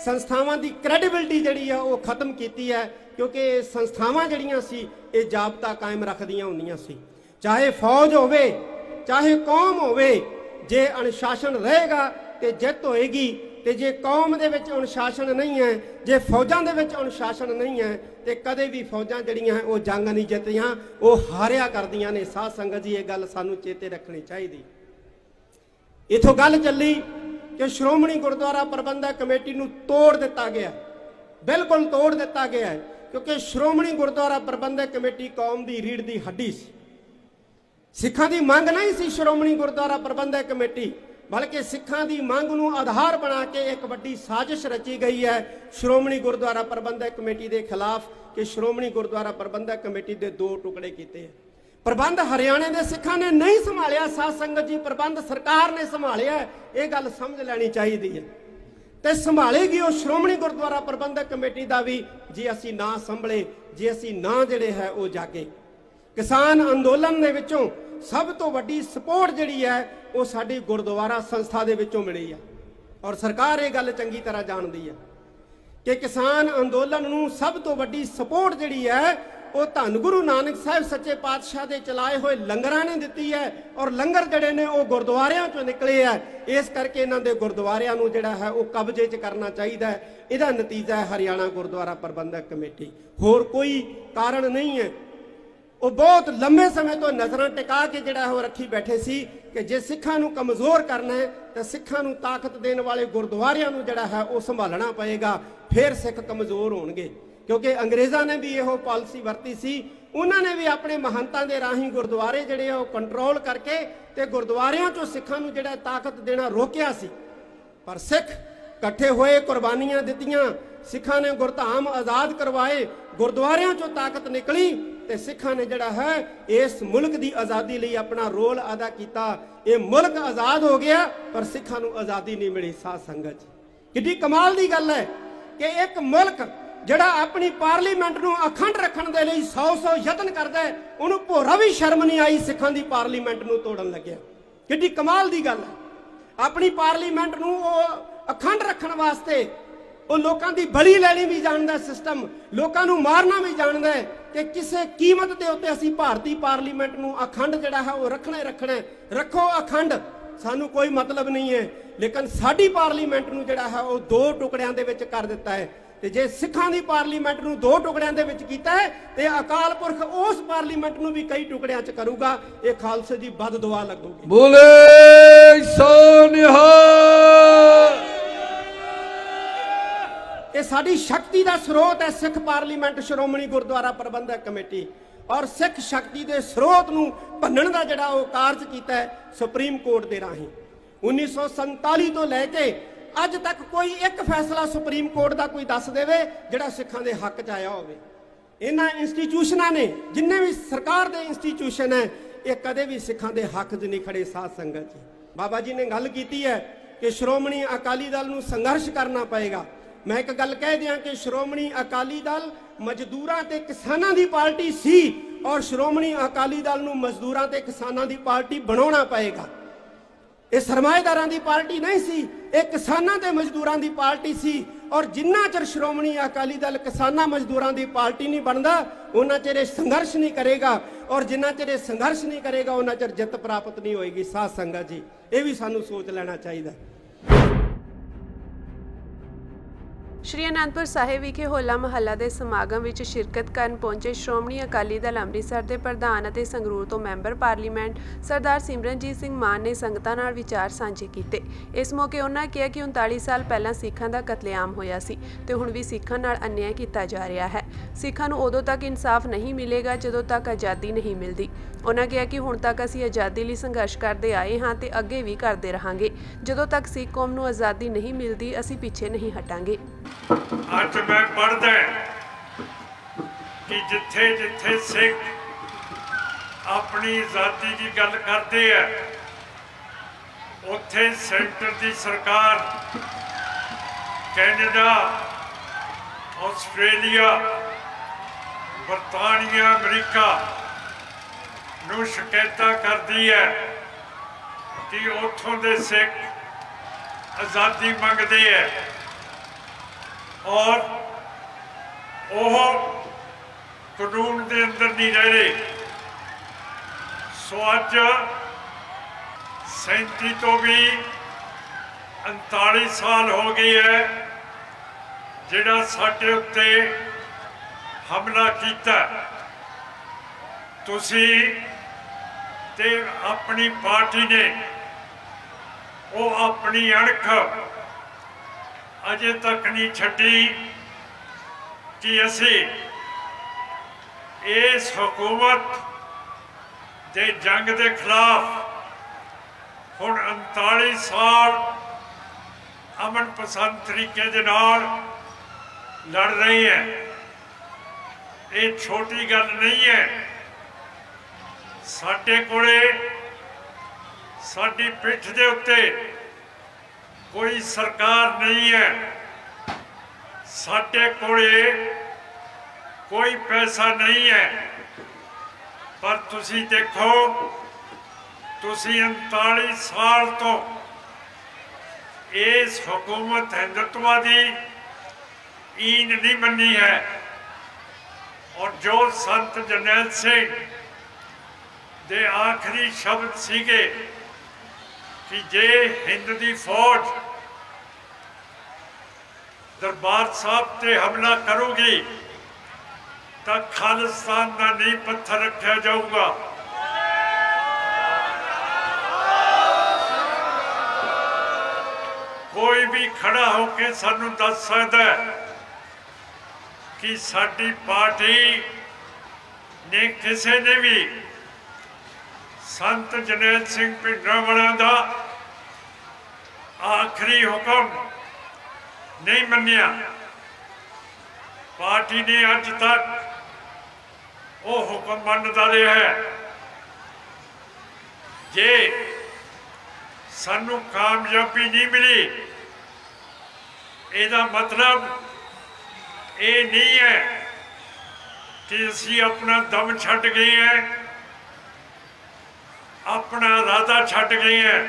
ਸੰਸਥਾਵਾਂ ਦੀ ਕ੍ਰੈਡੀਬਿਲਿਟੀ ਜਿਹੜੀ ਆ ਉਹ ਖਤਮ ਕੀਤੀ ਹੈ। ਕਿਉਂਕਿ ਇਹ ਸੰਸਥਾਵਾਂ ਜਿਹੜੀਆਂ ਸੀ ਇਹ ਜਾਬਤਾ ਕਾਇਮ ਰੱਖਦੀਆਂ ਹੁੰਦੀਆਂ ਸੀ। ਚਾਹੇ ਫੌਜ ਹੋਵੇ ਚਾਹੇ ਕੌਮ ਹੋਵੇ, ਜੇ ਅਨੁਸ਼ਾਸਨ ਰਹੇਗਾ ਤੇ ਜਿੱਤ ਹੋਏਗੀ, ਤੇ ਜੇ ਕੌਮ ਦੇ ਵਿੱਚ ਅਨੁਸ਼ਾਸਨ ਨਹੀਂ ਹੈ, ਜੇ ਫੌਜਾਂ ਦੇ ਵਿੱਚ ਅਨੁਸ਼ਾਸਨ ਨਹੀਂ ਹੈ, ਤੇ ਕਦੇ ਵੀ ਫੌਜਾਂ ਜਿਹੜੀਆਂ ਉਹ ਜੰਗ ਨਹੀਂ ਜਿੱਤਦੀਆਂ, ਉਹ ਹਾਰਿਆ ਕਰਦੀਆਂ ਨੇ। ਸਾਧ ਸੰਗਤ ਜੀ, ਇਹ ਗੱਲ ਸਾਨੂੰ ਚੇਤੇ ਰੱਖਣੀ ਚਾਹੀਦੀ। ਇਥੋਂ ਗੱਲ ਚੱਲੀ ਕਿ ਸ਼੍ਰੋਮਣੀ ਗੁਰਦੁਆਰਾ ਪ੍ਰਬੰਧਕ ਕਮੇਟੀ ਨੂੰ ਤੋੜ ਦਿੱਤਾ ਗਿਆ, ਬਿਲਕੁਲ ਤੋੜ ਦਿੱਤਾ ਗਿਆ, ਕਿਉਂਕਿ ਸ਼੍ਰੋਮਣੀ ਗੁਰਦੁਆਰਾ ਪ੍ਰਬੰਧਕ ਕਮੇਟੀ ਕੌਮ ਦੀ ਰੀੜ੍ਹ ਦੀ ਹੱਡੀ ਸੀ। ਸਿੱਖਾਂ ਦੀ ਮੰਗ ਨਹੀਂ ਸੀ ਸ਼੍ਰੋਮਣੀ ਗੁਰਦੁਆਰਾ ਪ੍ਰਬੰਧਕ ਕਮੇਟੀ, ਬਲਕਿ ਸਿੱਖਾਂ ਦੀ ਮੰਗ ਨੂੰ ਆਧਾਰ ਬਣਾ ਕੇ ਇੱਕ ਵੱਡੀ ਸਾਜ਼ਿਸ਼ ਰਚੀ ਗਈ ਹੈ ਸ਼੍ਰੋਮਣੀ ਗੁਰਦੁਆਰਾ ਪ੍ਰਬੰਧਕ ਕਮੇਟੀ ਦੇ ਖਿਲਾਫ ਕਿ ਸ਼੍ਰੋਮਣੀ ਗੁਰਦੁਆਰਾ ਪ੍ਰਬੰਧਕ ਕਮੇਟੀ ਦੇ 2 ਟੁਕੜੇ ਕੀਤੇ। ਪ੍ਰਬੰਧ ਹਰਿਆਣੇ ਦੇ ਸਿੱਖਾਂ ਨੇ ਨਹੀਂ ਸੰਭਾਲਿਆ। ਸਾਧ ਸੰਗਤ ਜੀ, ਪ੍ਰਬੰਧ ਸਰਕਾਰ ਨੇ ਸੰਭਾਲਿਆ। ਇਹ ਗੱਲ ਸਮਝ ਲੈਣੀ ਚਾਹੀਦੀ ਹੈ ਤੇ ਸੰਭਾਲੇਗੀ ਉਹ ਸ਼੍ਰੋਮਣੀ ਗੁਰਦੁਆਰਾ ਪ੍ਰਬੰਧਕ ਕਮੇਟੀ ਦਾ ਵੀ, ਜੇ ਅਸੀਂ ਨਾ ਸੰਭਲੇ, ਜੇ ਅਸੀਂ ਨਾ ਜਿਹੜੇ ਹੈ ਉਹ ਜਾਗੇ। ਕਿਸਾਨ ਅੰਦੋਲਨ ਦੇ ਵਿੱਚੋਂ ਸਭ ਤੋਂ ਵੱਡੀ ਸਪੋਰਟ ਜਿਹੜੀ ਹੈ ਉਹ ਸਾਡੀ ਗੁਰਦੁਆਰਾ ਸੰਸਥਾ ਦੇ ਵਿੱਚੋਂ ਮਿਲੀ ਹੈ ਔਰ ਸਰਕਾਰ ਇਹ ਗੱਲ ਚੰਗੀ ਤਰ੍ਹਾਂ ਜਾਣਦੀ ਹੈ ਕਿ ਕਿਸਾਨ ਅੰਦੋਲਨ ਨੂੰ ਸਭ ਤੋਂ ਵੱਡੀ ਸਪੋਰਟ ਜਿਹੜੀ ਹੈ ਉਹ ਧੰਨ ਗੁਰੂ ਨਾਨਕ ਸਾਹਿਬ ਸੱਚੇ ਪਾਤਸ਼ਾਹ ਦੇ ਚਲਾਏ ਹੋਏ ਲੰਗਰਾਂ ਨੇ ਦਿੱਤੀ ਹੈ ਔਰ ਲੰਗਰ ਜਿਹੜੇ ਨੇ ਉਹ ਗੁਰਦੁਆਰਿਆਂ ਚੋਂ ਨਿਕਲੇ ਆ। ਇਸ ਕਰਕੇ ਇਹਨਾਂ ਦੇ ਗੁਰਦੁਆਰਿਆਂ ਨੂੰ ਜਿਹੜਾ ਹੈ ਉਹ ਕਬਜ਼ੇ 'ਚ ਕਰਨਾ ਚਾਹੀਦਾ ਹੈ। ਇਹਦਾ ਨਤੀਜਾ ਹੈ ਹਰਿਆਣਾ ਗੁਰਦੁਆਰਾ ਪ੍ਰਬੰਧਕ ਕਮੇਟੀ, ਹੋਰ ਕੋਈ ਕਾਰਨ ਨਹੀਂ ਹੈ। ਉਹ ਬਹੁਤ ਲੰਮੇ ਸਮੇਂ ਤੋਂ ਨਜ਼ਰਾਂ ਟਿਕਾ ਕੇ ਜਿਹੜਾ ਉਹ ਰੱਖੀ ਬੈਠੇ ਸੀ ਕਿ ਜੇ ਸਿੱਖਾਂ ਨੂੰ ਕਮਜ਼ੋਰ ਕਰਨਾ ਹੈ ਤਾਂ ਸਿੱਖਾਂ ਨੂੰ ਤਾਕਤ ਦੇਣ ਵਾਲੇ ਗੁਰਦੁਆਰਿਆਂ ਨੂੰ ਜਿਹੜਾ ਹੈ ਉਹ ਸੰਭਾਲਣਾ ਪਏਗਾ, ਫਿਰ ਸਿੱਖ ਕਮਜ਼ੋਰ ਹੋਣਗੇ। ਕਿਉਂਕਿ ਅੰਗਰੇਜ਼ਾਂ ਨੇ ਵੀ ਇਹੋ ਪਾਲਿਸੀ ਵਰਤੀ ਸੀ। ਉਹਨਾਂ ਨੇ ਵੀ ਆਪਣੇ ਮਹੰਤਾਂ ਦੇ ਰਾਹੀਂ ਗੁਰਦੁਆਰੇ ਜਿਹੜੇ ਉਹ ਕੰਟਰੋਲ ਕਰਕੇ ਤੇ ਗੁਰਦੁਆਰਿਆਂ ਚੋਂ ਸਿੱਖਾਂ ਨੂੰ ਜਿਹੜਾ ਤਾਕਤ ਦੇਣਾ ਰੋਕਿਆ ਸੀ। ਪਰ ਸਿੱਖ ਇਕੱਠੇ ਹੋਏ, ਕੁਰਬਾਨੀਆਂ ਦਿੱਤੀਆਂ, ਸਿੱਖਾਂ ਨੇ ਗੁਰਧਾਮ ਆਜ਼ਾਦ ਕਰਵਾਏ, ਗੁਰਦੁਆਰਿਆਂ ਚੋਂ ਤਾਕਤ ਨਿਕਲੀ ਤੇ ਸਿੱਖਾਂ ਨੇ ਜਿਹੜਾ ਹੈ ਇਸ ਮੁਲਕ ਦੀ ਆਜ਼ਾਦੀ ਲਈ ਆਪਣਾ ਰੋਲ ਅਦਾ ਕੀਤਾ। ਇਹ ਮੁਲਕ ਆਜ਼ਾਦ ਹੋ ਗਿਆ ਪਰ ਸਿੱਖਾਂ ਨੂੰ ਆਜ਼ਾਦੀ ਨਹੀਂ ਮਿਲੀ। ਸਾਧ ਸੰਗਤ ਜੀ, ਕਿੰਨੀ ਕਮਾਲ ਦੀ ਗੱਲ ਹੈ ਕਿ ਇੱਕ ਮੁਲਕ ਜਿਹੜਾ ਆਪਣੀ ਪਾਰਲੀਮੈਂਟ ਨੂੰ ਅਖੰਡ ਰੱਖਣ ਦੇ ਲਈ 100 ਯਤਨ ਕਰਦਾ ਹੈ, ਉਹਨੂੰ ਭੋਰਾ ਵੀ ਸ਼ਰਮ ਨਹੀਂ ਆਈ ਸਿੱਖਾਂ ਦੀ ਪਾਰਲੀਮੈਂਟ ਨੂੰ ਤੋੜਨ ਲੱਗਿਆ। ਕਿੰਨੀ ਕਮਾਲ ਦੀ ਗੱਲ ਹੈ। ਆਪਣੀ ਪਾਰਲੀਮੈਂਟ ਨੂੰ ਉਹ ਅਖੰਡ ਰੱਖਣ ਵਾਸਤੇ ਉਹ ਲੋਕਾਂ ਦੀ ਬਲੀ ਲੈਣੀ ਵੀ ਜਾਣਦਾ ਸਿਸਟਮ, ਲੋਕਾਂ ਨੂੰ ਮਾਰਨਾ ਵੀ ਜਾਣਦਾ ਹੈ ਕਿ ਕਿਸੇ ਕੀਮਤ ਦੇ ਉੱਤੇ ਅਸੀਂ ਭਾਰਤੀ ਪਾਰਲੀਮੈਂਟ ਨੂੰ ਅਖੰਡ ਜਿਹੜਾ ਹੈ ਉਹ ਰੱਖਣਾ ਹੀ ਰੱਖਣਾ ਹੈ। ਰੱਖੋ ਅਖੰਡ, ਸਾਨੂੰ ਕੋਈ ਮਤਲਬ ਨਹੀਂ ਹੈ, ਲੇਕਿਨ ਸਾਡੀ ਪਾਰਲੀਮੈਂਟ ਨੂੰ ਜਿਹੜਾ ਹੈ ਉਹ 2 ਟੁਕੜਿਆਂ ਦੇ ਵਿੱਚ ਕਰ ਦਿੱਤਾ ਹੈ। ਤੇ ਜੇ ਸਿੱਖਾਂ ਦੀ ਪਾਰਲੀਮੈਂਟ ਨੂੰ 2 ਟੁਕੜਿਆਂ ਦੇ ਵਿੱਚ ਕੀਤਾ ਹੈ ਤੇ ਅਕਾਲ ਪੁਰਖ ਉਸ ਪਾਰਲੀਮੈਂਟ ਨੂੰ ਵੀ ਕਈ ਟੁਕੜਿਆਂ 'ਚ ਕਰੂਗਾ। ਇਹ ਖਾਲਸੇ ਦੀ ਬਦਦੁਆ ਲੱਗੂਗੀ। ਬੋਲੇ ਸੋ ਨਿਹਾਲ। ਇਹ ਸਾਡੀ ਸ਼ਕਤੀ ਦਾ ਸਰੋਤ ਹੈ ਸਿੱਖ ਪਾਰਲੀਮੈਂਟ ਸ਼੍ਰੋਮਣੀ ਗੁਰਦੁਆਰਾ ਪ੍ਰਬੰਧਕ ਕਮੇਟੀ। ਔਰ ਸਿੱਖ ਸ਼ਕਤੀ ਦੇ ਸਰੋਤ ਨੂੰ ਭੰਨਣ ਦਾ ਜਿਹੜਾ ਉਹ ਕਾਰਜ ਕੀਤਾ ਹੈ ਸੁਪਰੀਮ ਕੋਰਟ ਦੇ ਰਾਹੀਂ। 1947 ਤੋਂ ਲੈ ਕੇ ਅੱਜ ਤੱਕ ਕੋਈ ਇੱਕ ਫੈਸਲਾ ਸੁਪਰੀਮ ਕੋਰਟ ਦਾ ਕੋਈ ਦੱਸ ਦੇਵੇ ਜਿਹੜਾ ਸਿੱਖਾਂ ਦੇ ਹੱਕ 'ਚ ਆਇਆ ਹੋਵੇ। ਇਹਨਾਂ ਇੰਸਟੀਚਿਊਸ਼ਨਾਂ ਨੇ, ਜਿੰਨੇ ਵੀ ਸਰਕਾਰ ਦੇ ਇੰਸਟੀਚਿਊਸ਼ਨ ਹੈ, ਇਹ ਕਦੇ ਵੀ ਸਿੱਖਾਂ ਦੇ ਹੱਕ 'ਚ ਨਹੀਂ ਖੜੇ। ਸਾਧ ਸੰਗਤ ਜੀ, ਬਾਬਾ ਜੀ ਨੇ ਗੱਲ ਕੀਤੀ ਹੈ ਕਿ ਸ਼੍ਰੋਮਣੀ ਅਕਾਲੀ ਦਲ ਨੂੰ ਸੰਘਰਸ਼ ਕਰਨਾ ਪਏਗਾ। ਮੈਂ ਇੱਕ ਗੱਲ ਕਹਿ ਦਿਆਂ ਕਿ ਸ਼੍ਰੋਮਣੀ ਅਕਾਲੀ ਦਲ ਮਜ਼ਦੂਰਾਂ ਤੇ ਕਿਸਾਨਾਂ ਦੀ ਪਾਰਟੀ ਸੀ ਔਰ ਸ਼੍ਰੋਮਣੀ ਅਕਾਲੀ ਦਲ ਨੂੰ ਮਜ਼ਦੂਰਾਂ ਤੇ ਕਿਸਾਨਾਂ ਦੀ ਪਾਰਟੀ ਬਣਾਉਣਾ ਪਏਗਾ। ਇਹ ਸਰਮਾਏਦਾਰਾਂ ਦੀ ਪਾਰਟੀ ਨਹੀਂ ਸੀ, ਇਹ ਕਿਸਾਨਾਂ ਤੇ ਮਜ਼ਦੂਰਾਂ ਦੀ ਪਾਰਟੀ ਸੀ। ਔਰ ਜਿੰਨਾ ਚਿਰ ਸ਼੍ਰੋਮਣੀ ਅਕਾਲੀ ਦਲ ਕਿਸਾਨਾਂ ਮਜ਼ਦੂਰਾਂ ਦੀ ਪਾਰਟੀ ਨਹੀਂ ਬਣਦਾ, ਉਹਨਾਂ ਚਿਰ ਇਹ ਸੰਘਰਸ਼ ਨਹੀਂ ਕਰੇਗਾ। ਔਰ ਜਿੰਨਾ ਚਿਰ ਇਹ ਸੰਘਰਸ਼ ਨਹੀਂ ਕਰੇਗਾ, ਉਹਨਾਂ ਚਿਰ ਜਿੱਤ ਪ੍ਰਾਪਤ ਨਹੀਂ ਹੋਏਗੀ। ਸਾਧ ਸੰਗਤ ਜੀ, ਇਹ ਵੀ ਸਾਨੂੰ ਸੋਚ ਲੈਣਾ ਚਾਹੀਦਾ। ਸ਼੍ਰੀ ਅਨੰਦਪੁਰ ਸਾਹਿਬ ਵਿਖੇ ਹੋਲਾ ਮਹੱਲਾ ਦੇ ਸਮਾਗਮ ਵਿੱਚ ਸ਼ਿਰਕਤ ਕਰਨ ਪਹੁੰਚੇ ਸ਼੍ਰੋਮਣੀ ਅਕਾਲੀ ਦਲ ਅੰਮ੍ਰਿਤਸਰ ਦੇ ਪ੍ਰਧਾਨ ਅਤੇ ਸੰਗਰੂਰ ਤੋਂ ਮੈਂਬਰ ਪਾਰਲੀਮੈਂਟ ਸਰਦਾਰ ਸਿਮਰਨਜੀਤ ਸਿੰਘ ਮਾਨ ਨੇ ਸੰਗਤਾਂ ਨਾਲ ਵਿਚਾਰ ਸਾਂਝੇ ਕੀਤੇ। ਇਸ ਮੌਕੇ ਉਹਨਾਂ ਕਿਹਾ ਕਿ 39 ਸਾਲ ਪਹਿਲਾਂ ਸਿੱਖਾਂ ਦਾ ਕਤਲੇਆਮ ਹੋਇਆ ਸੀ ਤੇ ਹੁਣ ਵੀ ਸਿੱਖਾਂ ਨਾਲ ਅਨਿਆਂ ਕੀਤਾ ਜਾ ਰਿਹਾ ਹੈ। ਸਿੱਖਾਂ ਨੂੰ ਉਦੋਂ ਤੱਕ ਇਨਸਾਫ ਨਹੀਂ ਮਿਲੇਗਾ ਜਦੋਂ ਤੱਕ ਆਜ਼ਾਦੀ ਨਹੀਂ ਮਿਲਦੀ। ਉਹਨਾਂ ਕਿਹਾ ਕਿ ਹੁਣ ਤੱਕ ਅਸੀਂ ਆਜ਼ਾਦੀ ਲਈ ਸੰਘਰਸ਼ ਕਰਦੇ ਆਏ ਹਾਂ ਤੇ ਅੱਗੇ ਵੀ ਕਰਦੇ ਰਹਾਂਗੇ। ਜਦੋਂ ਤੱਕ ਸਿੱਖ ਕੌਮ ਨੂੰ ਆਜ਼ਾਦੀ ਨਹੀਂ ਮਿਲਦੀ, ਅਸੀਂ ਪਿੱਛੇ ਨਹੀਂ ਹਟਾਂਗੇ। ਅੱਜ ਮੈਂ ਪੜ੍ਹਦਾ ਕਿ ਜਿੱਥੇ ਜਿੱਥੇ ਸਿੱਖ ਆਪਣੀ ਆਜ਼ਾਦੀ ਦੀ ਗੱਲ ਕਰਦੇ ਆ, ਉੱਥੇ ਸੈਂਟਰ ਦੀ ਸਰਕਾਰ ਕੈਨੇਡਾ, ਆਸਟ੍ਰੇਲੀਆ, ਬਰਤਾਨੀਆ, ਅਮਰੀਕਾ ਨੂੰ ਸ਼ਿਕਾਇਤਾਂ ਕਰਦੀ ਹੈ ਕਿ ਉੱਥੋਂ ਦੇ ਸਿੱਖ ਆਜ਼ਾਦੀ ਮੰਗਦੇ ਹੈ ਔਰ ਉਹ ਕਾਨੂੰਨ ਦੇ ਅੰਦਰ ਨਹੀਂ ਰਹਿ ਰਹੇ। ਸੋ ਅੱਜ 37 ਤੋਂ ਵੀ 39 ਸਾਲ ਹੋ ਗਏ ਹੈ ਜਿਹੜਾ ਸਾਡੇ ਉੱਤੇ ਹਮਲਾ ਕੀਤਾ। ਤੁਸੀਂ ਤੇ ਆਪਣੀ ਪਾਰਟੀ ਨੇ ਉਹ ਆਪਣੀ ਅਣਖ ਅਜੇ ਤੱਕ ਨਹੀਂ ਛੱਡੀ ਕਿ ਅਸੀਂ ਇਸ ਹਕੂਮਤ ਦੇ ਜੰਗ ਦੇ ਖਿਲਾਫ ਹੁਣ 39 ਸਾਲ ਅਮਨ ਪਸੰਦ ਤਰੀਕੇ ਦੇ ਨਾਲ ਲੜ ਰਹੇ ਹੈ। ਇਹ ਛੋਟੀ ਗੱਲ ਨਹੀਂ ਹੈ। ਸਾਡੇ ਕੋਲੇ ਸਾਡੀ ਪਿੱਠ ਦੇ ਉੱਤੇ ਕੋਈ ਸਰਕਾਰ ਨਹੀਂ ਹੈ, ਸਾਡੇ ਕੋਲੇ ਕੋਈ ਪੈਸਾ ਨਹੀਂ ਹੈ, ਪਰ ਤੁਸੀਂ ਦੇਖੋ, ਤੁਸੀਂ 39 ਸਾਲ ਤੋਂ ਇਸ ਹਕੂਮਤ ਹਿੰਦੁਤਵਾਦੀ ਈਨ ਨਹੀਂ ਮੰਨੀ ਹੈ। ਔਰ ਜੋ ਸੰਤ ਜਰਨੈਲ ਸਿੰਘ ਦੇ ਆਖਰੀ ਸ਼ਬਦ ਸੀਗੇ ਕਿ ਜੇ ਹਿੰਦ ਦੀ ਫੌਜ ਦਰਬਾਰ ਸਾਹਿਬ ਤੇ ਹਮਲਾ ਕਰੂਗੀ ਤਾਂ ਖਾਲਿਸਤਾਨ ਦਾ ਨੀਂਹ ਪੱਥਰ ਰੱਖਿਆ ਜਾਊਗਾ। ਕੋਈ ਵੀ ਖੜਾ ਹੋ ਕੇ ਸਾਨੂੰ ਦੱਸ ਸਕਦਾ ਕਿ ਸਾਡੀ ਪਾਰਟੀ ਨੇ ਕਿਸੇ ਨੇ ਵੀ ਸੰਤ ਜਰਨੈਲ ਸਿੰਘ ਭਿੰਡਰਾਂਵਾਲਾ ਦਾ ਆਖਰੀ ਹੁਕਮ ਨਹੀਂ ਮੰਨਿਆ। ਪਾਰਟੀ ਨੇ ਅੱਜ ਤੱਕ ਉਹ ਹੁਕਮ ਮੰਨਦਾ ਰਿਹਾ ਹੈ। ਜੇ ਸਾਨੂੰ ਕਾਮਯਾਬੀ ਨਹੀਂ ਮਿਲੀ, ਇਹਦਾ ਮਤਲਬ ਇਹ ਨਹੀਂ ਹੈ ਕਿ ਅਸੀਂ ਆਪਣਾ ਦਮ ਛੱਡ ਗਏ ਹਾਂ, ਆਪਣਾ ਇਰਾਦਾ ਛੱਡ ਗਏ ਹਾਂ।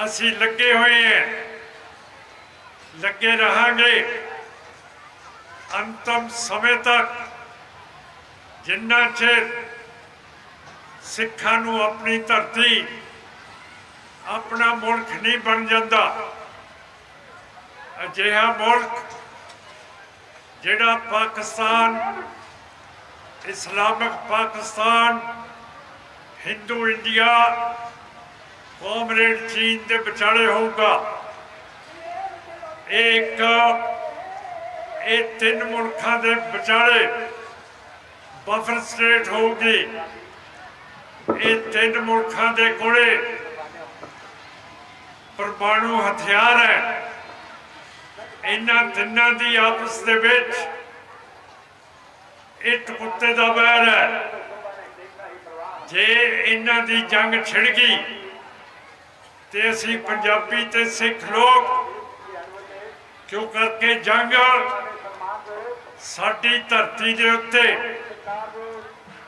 ਅਸੀਂ ਲੱਗੇ ਹੋਏ ਹਾਂ, ਲੱਗੇ ਰਹਾਂਗੇ ਅੰਤਮ ਸਮੇਂ ਤੱਕ, ਜਿੰਨਾ ਚਿਰ ਸਿੱਖਾਂ ਨੂੰ ਆਪਣੀ ਧਰਤੀ, ਆਪਣਾ ਮੁਲਕ ਨਹੀਂ ਬਣ ਜਾਂਦਾ। ਅਜਿਹਾ ਮੁਲਕ ਜਿਹੜਾ Pakistan, Islamic Pakistan, Hindu India, comrade ਚੀਨ ਦੇ ਵਿਚਾਲੇ ਹੋਊਗਾ। ਇਹ ਤਿੰਨ ਮੁਲਕਾਂ ਦੇ ਵਿਚਾਲੇ ਬਫਰ ਸਟੇਟ ਹੋਊਗੀ। ਇਹ ਤਿੰਨ ਮੁਲਕਾਂ ਦੇ ਕੋਲੇ ਪਰਮਾਣੂ ਹਥਿਆਰ ਹੈ। ਇਹਨਾਂ ਤਿੰਨਾਂ ਦੀ ਆਪਸ ਦੇ ਵਿੱਚ ਇੱਟ ਕੁੱਤੇ ਦਾ ਵੈਰ ਹੈ। ਜੇ ਇਹਨਾਂ ਦੀ ਜੰਗ ਛਿੜ ਗਈ ਤੇ ਅਸੀਂ ਪੰਜਾਬੀ ਤੇ ਸਿੱਖ ਲੋਕ ਕਿਉਂ ਕਰਕੇ ਜੰਗ ਸਾਡੀ ਧਰਤੀ ਦੇ ਉੱਤੇ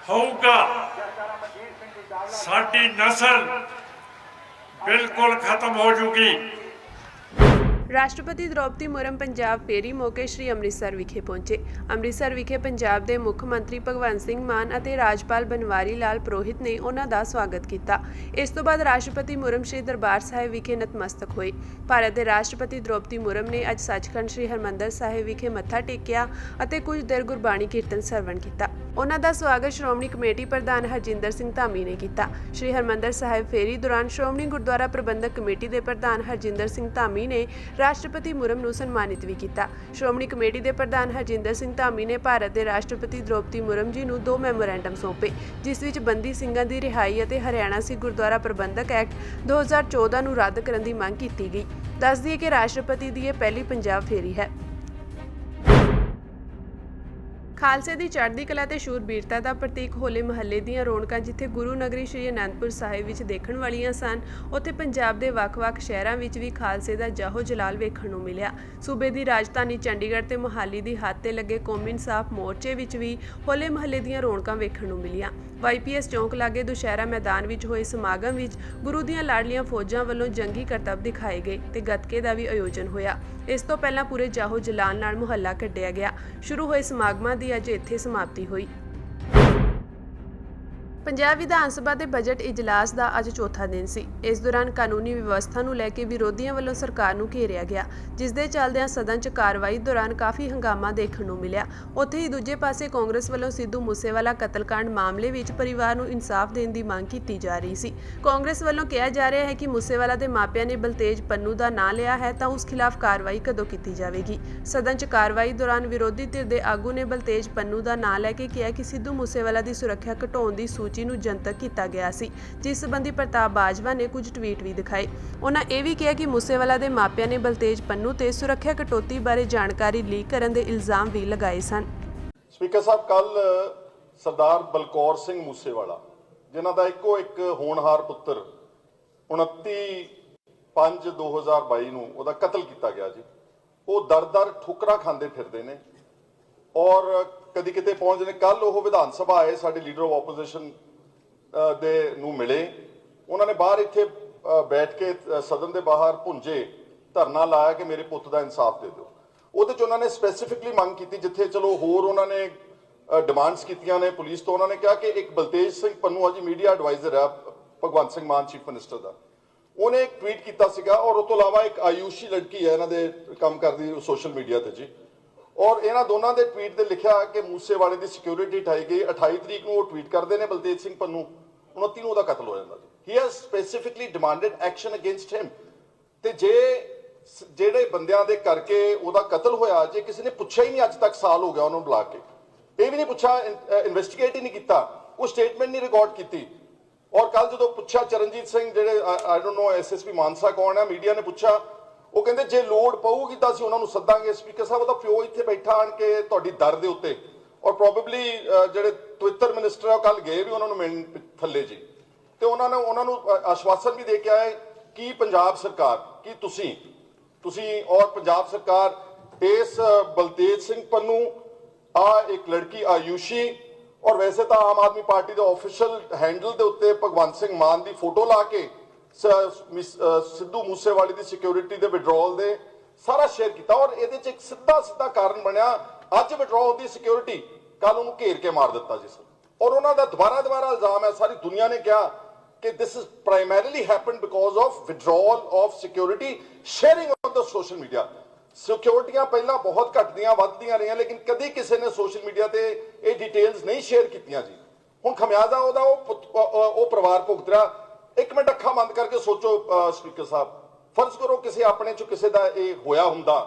ਹੋਊਗਾ, ਸਾਡੀ ਨਸਲ ਬਿਲਕੁਲ ਖਤਮ ਹੋ ਜੂਗੀ। ਰਾਸ਼ਟਰਪਤੀ ਦ੍ਰੌਪਦੀ ਮੁਰਮੂ ਪੰਜਾਬ ਫੇਰੀ ਮੌਕੇ ਸ਼੍ਰੀ ਅੰਮ੍ਰਿਤਸਰ ਵਿਖੇ ਪਹੁੰਚੇ। ਅੰਮ੍ਰਿਤਸਰ ਵਿਖੇ ਪੰਜਾਬ ਦੇ ਮੁੱਖ ਮੰਤਰੀ ਭਗਵੰਤ ਸਿੰਘ ਮਾਨ ਅਤੇ ਰਾਜਪਾਲ ਬਨਵਾਰੀ ਲਾਲ ਪੁਰੋਹਿਤ ਨੇ ਉਹਨਾਂ ਦਾ ਸਵਾਗਤ ਕੀਤਾ। ਇਸ ਤੋਂ ਬਾਅਦ ਰਾਸ਼ਟਰਪਤੀ ਮੁਰਮੂ ਸ਼੍ਰੀ ਦਰਬਾਰ ਸਾਹਿਬ ਵਿਖੇ ਨਤਮਸਤਕ ਹੋਏ। ਭਾਰਤ ਦੇ ਰਾਸ਼ਟਰਪਤੀ ਦ੍ਰੌਪਦੀ ਮੁਰਮੂ ਨੇ ਅੱਜ ਸੱਚਖੰਡ ਸ਼੍ਰੀ ਹਰਿਮੰਦਰ ਸਾਹਿਬ ਵਿਖੇ ਮੱਥਾ ਟੇਕਿਆ ਅਤੇ ਕੁਝ ਦੇਰ ਗੁਰਬਾਣੀ ਕੀਰਤਨ ਸਰਵਣ ਕੀਤਾ। ਉਹਨਾਂ ਦਾ ਸਵਾਗਤ ਸ਼੍ਰੋਮਣੀ ਕਮੇਟੀ ਪ੍ਰਧਾਨ ਹਰਜਿੰਦਰ ਸਿੰਘ ਧਾਮੀ ਨੇ ਕੀਤਾ। ਸ਼੍ਰੀ ਹਰਿਮੰਦਰ ਸਾਹਿਬ ਫੇਰੀ ਦੌਰਾਨ ਸ਼੍ਰੋਮਣੀ ਗੁਰਦੁਆਰਾ ਪ੍ਰਬੰਧਕ ਕਮੇਟੀ ਦੇ ਪ੍ਰਧਾਨ ਹਰਜਿੰਦਰ ਸਿੰਘ ਧਾਮੀ ਨੇ ਰਾਸ਼ਟਰਪਤੀ ਮੁਰਮੂ ਨੂੰ ਸਨਮਾਨਿਤ ਵੀ ਕੀਤਾ। ਸ਼੍ਰੋਮਣੀ ਕਮੇਟੀ ਦੇ ਪ੍ਰਧਾਨ ਹਰਜਿੰਦਰ ਸਿੰਘ ਧਾਮੀ ਨੇ ਭਾਰਤ ਦੇ ਰਾਸ਼ਟਰਪਤੀ ਦ੍ਰੌਪਦੀ ਮੁਰਮੂ ਜੀ ਨੂੰ 2 ਮੈਮੋਰੈਂਡਮ ਸੌਂਪੇ, ਜਿਸ ਵਿੱਚ ਬੰਦੀ ਸਿੰਘਾਂ ਦੀ ਰਿਹਾਈ ਅਤੇ ਹਰਿਆਣਾ ਸਿੱਖ ਗੁਰਦੁਆਰਾ ਪ੍ਰਬੰਧਕ ਐਕਟ 2014 ਨੂੰ ਰੱਦ ਕਰਨ ਦੀ ਮੰਗ ਕੀਤੀ ਗਈ। ਦੱਸ ਦਈਏ ਕਿ ਰਾਸ਼ਟਰਪਤੀ ਦੀ ਇਹ ਪਹਿਲੀ ਪੰਜਾਬ ਫੇਰੀ ਹੈ। ਖਾਲਸੇ ਦੀ ਚੜ੍ਹਦੀ ਕਲਾ ਤੇ ਸ਼ੂਰਬੀਰਤਾ ਦਾ ਪ੍ਰਤੀਕ ਹੋਲੇ ਮਹੱਲੇ ਦੀਆਂ ਰੌਣਕਾਂ ਜਿੱਥੇ ਗੁਰੂ ਨਗਰੀ ਸ਼੍ਰੀ ਅਨੰਦਪੁਰ ਸਾਹਿਬ ਵਿੱਚ ਦੇਖਣ ਵਾਲੀਆਂ ਸਨ, ਉੱਥੇ ਪੰਜਾਬ ਦੇ ਵੱਖ-ਵੱਖ ਸ਼ਹਿਰਾਂ ਵਿੱਚ ਵੀ ਖਾਲਸੇ ਦਾ ਜਾਹੋ ਜਲਾਲ ਵੇਖਣ ਨੂੰ ਮਿਲਿਆ। ਸੂਬੇ ਦੀ ਰਾਜਧਾਨੀ ਚੰਡੀਗੜ੍ਹ ਤੇ ਮੁਹਾਲੀ ਦੀ ਹੱਦ ਤੇ ਲੱਗੇ ਕੌਮੀ ਇਨਸਾਫ ਮੋਰਚੇ ਵਿੱਚ ਵੀ ਹੋਲੇ ਮਹੱਲੇ ਦੀਆਂ ਰੌਣਕਾਂ ਵੇਖਣ ਨੂੰ ਮਿਲੀਆਂ। YPS ਚੌਂਕ ਲਾਗੇ ਦੁਸ਼ਹਿਰਾ ਮੈਦਾਨ ਵਿੱਚ ਹੋਏ ਸਮਾਗਮ ਵਿੱਚ ਗੁਰੂ ਦੀਆਂ ਲਾਡਲੀਆਂ ਫੌਜਾਂ ਵੱਲੋਂ ਜੰਗੀ ਕਰਤੱਵ ਦਿਖਾਏ ਗਏ ਤੇ ਗੱਤਕੇ ਦਾ ਵੀ ਆਯੋਜਨ ਹੋਇਆ। ਇਸ ਤੋਂ ਪਹਿਲਾਂ ਪੂਰੇ ਜਾਹੋ ਜਲਾਲ ਨਾਲ ਮੁਹੱਲਾ ਕੱਢਿਆ ਗਿਆ। ਸ਼ੁਰੂ ਹੋਏ ਸਮਾਗਮਾਂ ਦੀ ਅੱਜ ਇੱਥੇ ਸਮਾਪਤੀ ਹੋਈ। ਪੰਜਾਬ ਵਿਧਾਨ ਸਭਾ ਦੇ ਬਜਟ ਇਜਲਾਸ ਦਾ ਅੱਜ ਚੌਥਾ ਦਿਨ ਸੀ। ਇਸ ਦੌਰਾਨ ਕਾਨੂੰਨੀ ਵਿਵਸਥਾ ਨੂੰ ਲੈ ਕੇ ਵਿਰੋਧੀਆਂ ਵੱਲੋਂ ਸਰਕਾਰ ਨੂੰ ਘੇਰਿਆ ਗਿਆ, ਜਿਸ ਦੇ ਚੱਲਦਿਆਂ ਸਦਨ 'ਚ ਕਾਰਵਾਈ ਦੌਰਾਨ ਕਾਫੀ ਹੰਗਾਮਾ ਦੇਖਣ ਨੂੰ ਮਿਲਿਆ। ਉੱਥੇ ਹੀ ਦੂਜੇ ਪਾਸੇ ਕਾਂਗਰਸ ਵੱਲੋਂ ਸਿੱਧੂ ਮੂਸੇਵਾਲਾ ਕਤਲकांड ਮਾਮਲੇ ਵਿੱਚ ਪਰਿਵਾਰ ਨੂੰ ਇਨਸਾਫ ਦੇਣ ਦੀ ਮੰਗ ਕੀਤੀ ਜਾ ਰਹੀ ਸੀ। ਕਾਂਗਰਸ ਵੱਲੋਂ ਕਿਹਾ ਜਾ ਰਿਹਾ ਹੈ ਕਿ ਮੂਸੇਵਾਲਾ ਦੇ ਮਾਪਿਆਂ ਨੇ ਬਲਤੇਜ ਪੰਨੂ ਦਾ ਨਾਂ ਲਿਆ ਹੈ ਤਾਂ ਉਸ ਖਿਲਾਫ ਕਾਰਵਾਈ ਕਦੋਂ ਕੀਤੀ ਜਾਵੇਗੀ। ਸਦਨ 'ਚ ਕਾਰਵਾਈ ਦੌਰਾਨ ਵਿਰੋਧੀ ਧਿਰ ਦੇ ਆਗੂ ਨੇ ਬਲਤੇਜ ਪੰਨੂ ਦਾ ਨਾਂ ਲੈ ਕੇ ਕਿਹਾ ਕਿ ਸਿੱਧੂ ਮੂਸੇਵਾਲਾ ਦੀ ਸੁਰੱਖਿਆ ਘਟਾਉਣ ਦੀ ਸੂਚੀ ਨੂੰ ਜਨਤਕ ਕੀਤਾ ਗਿਆ ਸੀ, ਜਿਸ ਸੰਬੰਧੀ ਪ੍ਰਤਾਪ ਬਾਜਵਾ ਨੇ ਕੁਝ ਟਵੀਟ ਵੀ ਦਿਖਾਏ। ਉਹਨਾਂ ਇਹ ਵੀ ਕਿਹਾ ਕਿ ਮੂਸੇਵਾਲਾ ਦੇ ਮਾਪਿਆਂ ਨੇ ਬਲਤੇਜ ਪੰਨੂ ਤੇ ਸੁਰੱਖਿਆ ਕਟੌਤੀ ਬਾਰੇ ਜਾਣਕਾਰੀ ਲੀਕ ਕਰਨ ਦੇ ਇਲਜ਼ਾਮ ਵੀ ਲਗਾਏ ਸਨ। ਸਪੀਕਰ ਸਾਹਿਬ, ਕੱਲ ਸਰਦਾਰ ਬਲਕੌਰ ਸਿੰਘ ਮੂਸੇਵਾਲਾ, ਜਿਨ੍ਹਾਂ ਦਾ ਇੱਕੋ ਇੱਕ ਹੋਣਹਾਰ ਪੁੱਤਰ 29/5/2022 ਨੂੰ ਉਹਦਾ ਕਤਲ ਕੀਤਾ ਗਿਆ ਜੀ, ਉਹ ਦਰ-ਦਰ ਠੋਕਰਾਂ ਖਾਂਦੇ ਫਿਰਦੇ ਨੇ ਔਰ ਕਦੀ ਕਿਤੇ ਪਹੁੰਚਦੇ ਨੇ। ਕੱਲ ਉਹ ਵਿਧਾਨ ਸਭਾ ਆਏ, ਸਾਡੇ ਲੀਡਰ ਆਫ ਆਪੋਜੀਸ਼ਨ ਦੇ ਨੂੰ ਮਿਲੇ। ਉਹਨਾਂ ਨੇ ਬਾਹਰ ਇੱਥੇ ਬੈਠ ਕੇ ਸਦਨ ਦੇ ਬਾਹਰ ਭੁੰਜੇ ਧਰਨਾ ਲਾਇਆ ਕਿ ਮੇਰੇ ਪੁੱਤ ਦਾ ਇਨਸਾਫ ਦੇ ਦਿਓ। ਉਹਦੇ 'ਚ ਉਹਨਾਂ ਨੇ ਸਪੈਸੀਫਿਕਲੀ ਮੰਗ ਕੀਤੀ, ਜਿੱਥੇ ਚਲੋ ਹੋਰ ਉਹਨਾਂ ਨੇ ਡਿਮਾਂਡਸ ਕੀਤੀਆਂ ਨੇ ਪੁਲਿਸ ਤੋਂ। ਉਹਨਾਂ ਨੇ ਕਿਹਾ ਕਿ ਇੱਕ ਬਲਤੇਜ ਸਿੰਘ ਪੰਨੂ ਅੱਜ ਮੀਡੀਆ ਐਡਵਾਈਜ਼ਰ ਹੈ ਭਗਵੰਤ ਸਿੰਘ ਮਾਨ ਚੀਫ ਮਿਨਿਸਟਰ ਦਾ, ਉਹਨੇ ਇੱਕ ਟਵੀਟ ਕੀਤਾ ਸੀਗਾ। ਔਰ ਉਸ ਤੋਂ ਇਲਾਵਾ ਇੱਕ ਆਯੂਸ਼ੀ ਲੜਕੀ ਹੈ ਇਹਨਾਂ ਦੇ ਕੰਮ ਕਰਦੀ ਸੋਸ਼ਲ ਮੀਡੀਆ ਤੇ ਜੀ, ਔਰ ਇਹਨਾਂ ਦੋਨਾਂ ਦੇ ਟਵੀਟ ਤੇ ਲਿਖਿਆ ਕਿ ਮੂਸੇਵਾਲੇ ਦੀ ਸਿਕਿਉਰਿਟੀ ਢਾਈ ਗਈ। 28 ਤਰੀਕ ਨੂੰ ਉਹ ਟਵੀਟ ਕਰਦੇ ਨੇ ਬਲਤੇਜ ਸਿੰਘ ਪੰਨੂ, 29 ਨੂੰ ਉਹਦਾ ਕਤਲ ਹੋ ਜਾਂਦਾ ਜੀ। He has specifically demanded action against him. ਤੇ ਜੇ ਜਿਹੜੇ ਬੰਦਿਆਂ ਦੇ ਕਰਕੇ ਉਹਦਾ ਕਤਲ ਹੋਇਆ, ਜੇ ਕਿਸੇ ਨੇ ਪੁੱਛਿਆ ਹੀ ਨਹੀਂ ਅੱਜ ਤੱਕ, ਸਾਲ ਹੋ ਗਿਆ ਉਹਨੂੰ ਬੁਲਾ ਕੇ, ਇਹ ਵੀ ਨਹੀਂ ਪੁੱਛਿਆ, ਇਨਵੈਸਟੀਗੇਟ ਹੀ ਨਹੀਂ ਕੀਤਾ, ਉਹ ਸਟੇਟਮੈਂਟ ਨਹੀਂ ਰਿਕਾਰਡ ਕੀਤੀ। ਔਰ ਕੱਲ ਜਦੋਂ ਪੁੱਛਿਆ ਚਰਨਜੀਤ ਸਿੰਘ, ਜਿਹੜੇ I don't know SSP Mansa ਕੌਣ ਹੈ, ਮੀਡੀਆ ਨੇ ਪੁੱਛਿਆ, ਉਹ ਕਹਿੰਦੇ ਜੇ ਲੋੜ ਪਊਗੀ ਤਾਂ ਅਸੀਂ ਉਹਨਾਂ ਨੂੰ ਸੱਦਾਂਗੇ। ਸਪੀਕਰ ਸਾਹਿਬ, ਉਹਦਾ ਪਿਓ ਇੱਥੇ ਬੈਠਾ ਆਣ ਕੇ ਤੁਹਾਡੀ ਦਰ ਦੇ ਉੱਤੇ, ਔਰ ਪ੍ਰੋਬੇਬਲੀ ਜਿਹੜੇ ਪਵਿੱਤਰ ਮਿਨਿਸਟਰ ਆ ਕੱਲ ਗਏ ਵੀ ਉਹਨਾਂ ਨੂੰ ਮਿਲਣ ਥੱਲੇ ਜੀ, ਤੇ ਉਹਨਾਂ ਨੂੰ ਆਸ਼ਵਾਸਨ ਵੀ ਦੇ ਕੇ ਆਏ ਕਿ ਪੰਜਾਬ ਸਰਕਾਰ, ਕਿ ਤੁਸੀਂ ਔਰ ਪੰਜਾਬ ਸਰਕਾਰ ਇਸ ਬਲਤੇਜ ਸਿੰਘ ਪੰਨੂ, ਇੱਕ ਲੜਕੀ ਆਯੂਸ਼ੀ, ਔਰ ਵੈਸੇ ਤਾਂ ਆਮ ਆਦਮੀ ਪਾਰਟੀ ਦੇ ਆਫੀਸ਼ੀਅਲ ਹੈਂਡਲ ਦੇ ਉੱਤੇ ਭਗਵੰਤ ਸਿੰਘ ਮਾਨ ਦੀ ਫੋਟੋ ਲਾ ਕੇ ਸਿੱਧੂ ਮੂਸੇਵਾਲੇ ਦੀ ਸਿਕਿਉਰਿਟੀ ਦੇ ਵਿਡਰਾਅਲ ਦੇ ਸਾਰਾ ਸ਼ੇਅਰ ਕੀਤਾ। ਔਰ ਇਹਦੇ 'ਚ ਇੱਕ ਸਿੱਧਾ ਕਾਰਨ ਬਣਿਆ, ਅੱਜ ਵਿਡਰਾਅਲ ਦੀ ਸਿਕਿਉਰਿਟੀ, ਕੱਲ ਉਹਨੂੰ ਘੇਰ ਕੇ ਮਾਰ ਦਿੱਤਾ ਜੀ ਸਰ। ਔਰ ਉਹਨਾਂ ਦਾ ਦੁਬਾਰਾ ਇਲਜ਼ਾਮ ਹੈ, ਸਾਰੀ ਦੁਨੀਆ ਨੇ ਕਿਹਾ ਕਿ this is primarily happened because of withdrawal of security sharing on the social media। ਸਿਕਿਉਰਿਟੀਆਂ ਪਹਿਲਾਂ ਬਹੁਤ ਘਟਦੀਆਂ ਵੱਧਦੀਆਂ ਰਹੀਆਂ, ਲੇਕਿਨ ਕਦੀ ਕਿਸੇ ਨੇ ਸੋਸ਼ਲ ਮੀਡੀਆ ਤੇ ਇਹ ਡਿਟੇਲਸ ਨਹੀਂ ਸ਼ੇਅਰ ਕੀਤੀਆਂ ਜੀ। ਹੁਣ ਖਮਿਆਜ਼ਾ ਉਹਦਾ ਉਹ ਪਰਿਵਾਰ ਭੁਗਤ ਰਿਹਾ। ਇੱਕ ਮਿੰਟ ਅੱਖਾਂ ਬੰਦ ਕਰਕੇ ਸੋਚੋ ਸਪੀਕਰ ਸਾਹਿਬ, ਫਰਜ਼ ਕਰੋ ਕਿਸੇ ਆਪਣੇ ਚੋਂ ਕਿਸੇ ਦਾ ਇਹ ਹੋਇਆ ਹੁੰਦਾ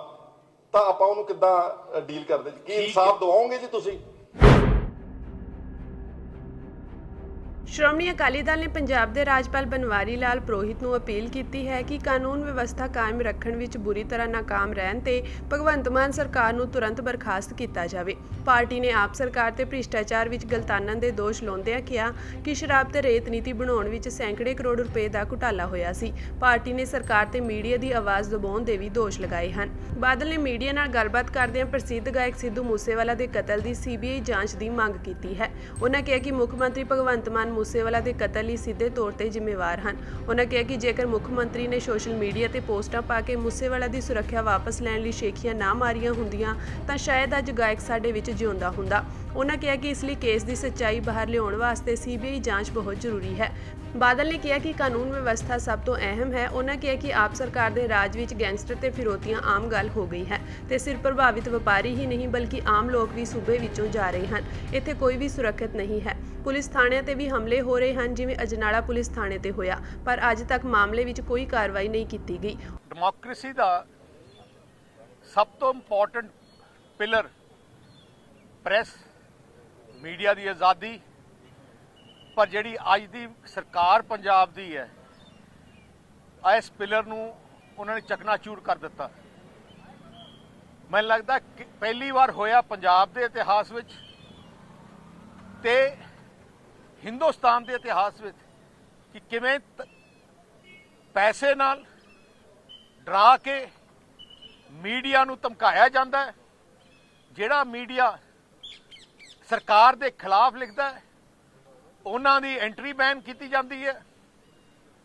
ਤਾਂ ਆਪਾਂ ਉਹਨੂੰ ਕਿੱਦਾਂ ਡੀਲ ਕਰਦੇ ਜੀ? ਕੀ ਇਨਸਾਫ ਦਿਵਾਓਗੇ ਜੀ ਤੁਸੀਂ? ਸ਼੍ਰੋਮਣੀ ਅਕਾਲੀ ਦਲ ਨੇ ਪੰਜਾਬ ਦੇ ਰਾਜਪਾਲ ਬਨਵਾਰੀ ਲਾਲ ਪੁਰੋਹਿਤ ਨੂੰ ਅਪੀਲ ਕੀਤੀ ਹੈ ਕਿ ਕਾਨੂੰਨ ਵਿਵਸਥਾ ਕਾਇਮ ਰੱਖਣ ਵਿੱਚ ਬੁਰੀ ਤਰ੍ਹਾਂ ਨਾਕਾਮ ਰਹਿਣ ਤੇ ਭਗਵੰਤ ਮਾਨ ਸਰਕਾਰ ਨੂੰ ਤੁਰੰਤ ਬਰਖਾਸਤ ਕੀਤਾ ਜਾਵੇ। ਪਾਰਟੀ ਨੇ ਆਪ ਸਰਕਾਰ ਤੇ ਭ੍ਰਿਸ਼ਟਾਚਾਰ ਵਿੱਚ ਗਲਤਾਨਣ ਦੇ ਦੋਸ਼ ਲਾਉਂਦਿਆਂ ਕਿਹਾ ਕਿ ਸ਼ਰਾਬ ਤੇ ਰੇਤ ਨੀਤੀ ਬਣਾਉਣ ਵਿੱਚ ਸੈਂਕੜੇ ਕਰੋੜ ਰੁਪਏ ਦਾ ਘੁਟਾਲਾ ਹੋਇਆ ਸੀ। ਪਾਰਟੀ ਨੇ ਸਰਕਾਰ ਤੇ ਮੀਡੀਆ ਦੀ ਆਵਾਜ਼ ਦਬਾਉਣ ਦੇ ਵੀ ਦੋਸ਼ ਲਗਾਏ ਹਨ। ਬਾਦਲ ਨੇ ਮੀਡੀਆ ਨਾਲ ਗੱਲਬਾਤ ਕਰਦਿਆਂ ਪ੍ਰਸਿੱਧ ਗਾਇਕ ਸਿੱਧੂ ਮੂਸੇਵਾਲਾ ਦੇ ਕਤਲ ਦੀ CBI ਜਾਂਚ ਦੀ ਮੰਗ ਕੀਤੀ ਹੈ। ਉਹਨਾਂ ਕਿਹਾ ਕਿ ਮੁੱਖ ਮੰਤਰੀ ਭਗਵੰਤ ਮਾਨ ਮੂਸੇਵਾਲਾ ਦੇ ਕਤਲ ਲਈ ਸਿੱਧੇ ਤੌਰ ਤੇ ਜ਼ਿੰਮੇਵਾਰ ਹਨ। ਉਹਨਾਂ ਕਿਹਾ ਕਿ ਜੇਕਰ ਮੁੱਖ ਮੰਤਰੀ ਨੇ ਸੋਸ਼ਲ ਮੀਡੀਆ ਤੇ ਪੋਸਟਾਂ ਪਾ ਕੇ ਮੂਸੇਵਾਲਾ ਦੀ ਸੁਰੱਖਿਆ ਵਾਪਸ ਲੈਣ ਲਈ ਸ਼ੇਖੀਆਂ ਨਾ ਮਾਰੀਆਂ ਹੁੰਦੀਆਂ ਤਾਂ ਸ਼ਾਇਦ ਅੱਜ ਗਾਇਕ ਸਾਡੇ ਵਿੱਚ ਜਿਉਂਦਾ ਹੁੰਦਾ। ਉਹਨਾਂ ਕਿਹਾ ਕਿ ਇਸ ਲਈ ਕੇਸ ਦੀ ਸੱਚਾਈ ਬਾਹਰ ਲਿਆਉਣ ਵਾਸਤੇ CBI ਜਾਂਚ ਬਹੁਤ ਜ਼ਰੂਰੀ ਹੈ। ਬਾਦਲ ਨੇ ਕਿਹਾ ਕਿ ਕਾਨੂੰਨ ਵਿਵਸਥਾ ਸਭ ਤੋਂ ਅਹਿਮ ਹੈ। ਉਹਨਾਂ ਕਿਹਾ ਕਿ ਆਪ ਸਰਕਾਰ ਦੇ ਰਾਜ ਵਿੱਚ ਗੈਂਗਸਟਰ ਤੇ ਫਿਰੌਤੀਆਂ ਆਮ ਗੱਲ ਹੋ ਗਈ ਹੈ ਤੇ ਸਿਰਫ ਪ੍ਰਭਾਵਿਤ ਵਪਾਰੀ ਹੀ ਨਹੀਂ ਬਲਕਿ ਆਮ ਲੋਕ ਵੀ ਸੂਬੇ ਵਿੱਚੋਂ ਜਾ ਰਹੇ ਹਨ। ਇੱਥੇ ਕੋਈ ਵੀ ਸੁਰੱਖਿਅਤ ਨਹੀਂ ਹੈ। ਪੁਲਿਸ ਥਾਣਿਆਂ ਤੇ ਵੀ ਹਮਲੇ ਹੋ ਰਹੇ ਹਨ, ਜਿਵੇਂ ਅਜਨਾਲਾ ਪੁਲਿਸ ਥਾਣੇ ਤੇ ਹੋਇਆ, ਪਰ ਅੱਜ ਤੱਕ ਮਾਮਲੇ ਵਿੱਚ ਕੋਈ ਕਾਰਵਾਈ ਨਹੀਂ ਕੀਤੀ ਗਈ। ਡੈਮੋਕ੍ਰੇਸੀ ਦਾ ਸਭ ਤੋਂ ਇੰਪੋਰਟੈਂਟ ਪਿਲਰ ਪ੍ਰੈਸ, ਮੀਡੀਆ ਦੀ ਆਜ਼ਾਦੀ, ਪਰ ਜਿਹੜੀ ਅੱਜ ਦੀ ਸਰਕਾਰ ਪੰਜਾਬ ਦੀ ਹੈ ਇਸ ਪਿਲਰ ਨੂੰ ਉਹਨਾਂ ਨੇ ਚਕਨਾਚੂਰ ਕਰ ਦਿੱਤਾ। ਮੈਨੂੰ ਲੱਗਦਾ ਕਿ ਪਹਿਲੀ ਵਾਰ ਹੋਇਆ ਪੰਜਾਬ ਦੇ ਇਤਿਹਾਸ ਵਿੱਚ ਤੇ ਹਿੰਦੁਸਤਾਨ ਦੇ ਇਤਿਹਾਸ ਵਿੱਚ ਕਿ ਕਿਵੇਂ ਪੈਸੇ ਨਾਲ ਡਰਾ ਕੇ ਮੀਡੀਆ ਨੂੰ ਧਮਕਾਇਆ ਜਾਂਦਾ ਹੈ। ਜਿਹੜਾ ਮੀਡੀਆ ਸਰਕਾਰ ਦੇ ਖਿਲਾਫ ਲਿਖਦਾ ਹੈ ਉਹਨਾਂ ਦੀ ਐਂਟਰੀ ਬੈਨ ਕੀਤੀ ਜਾਂਦੀ ਹੈ,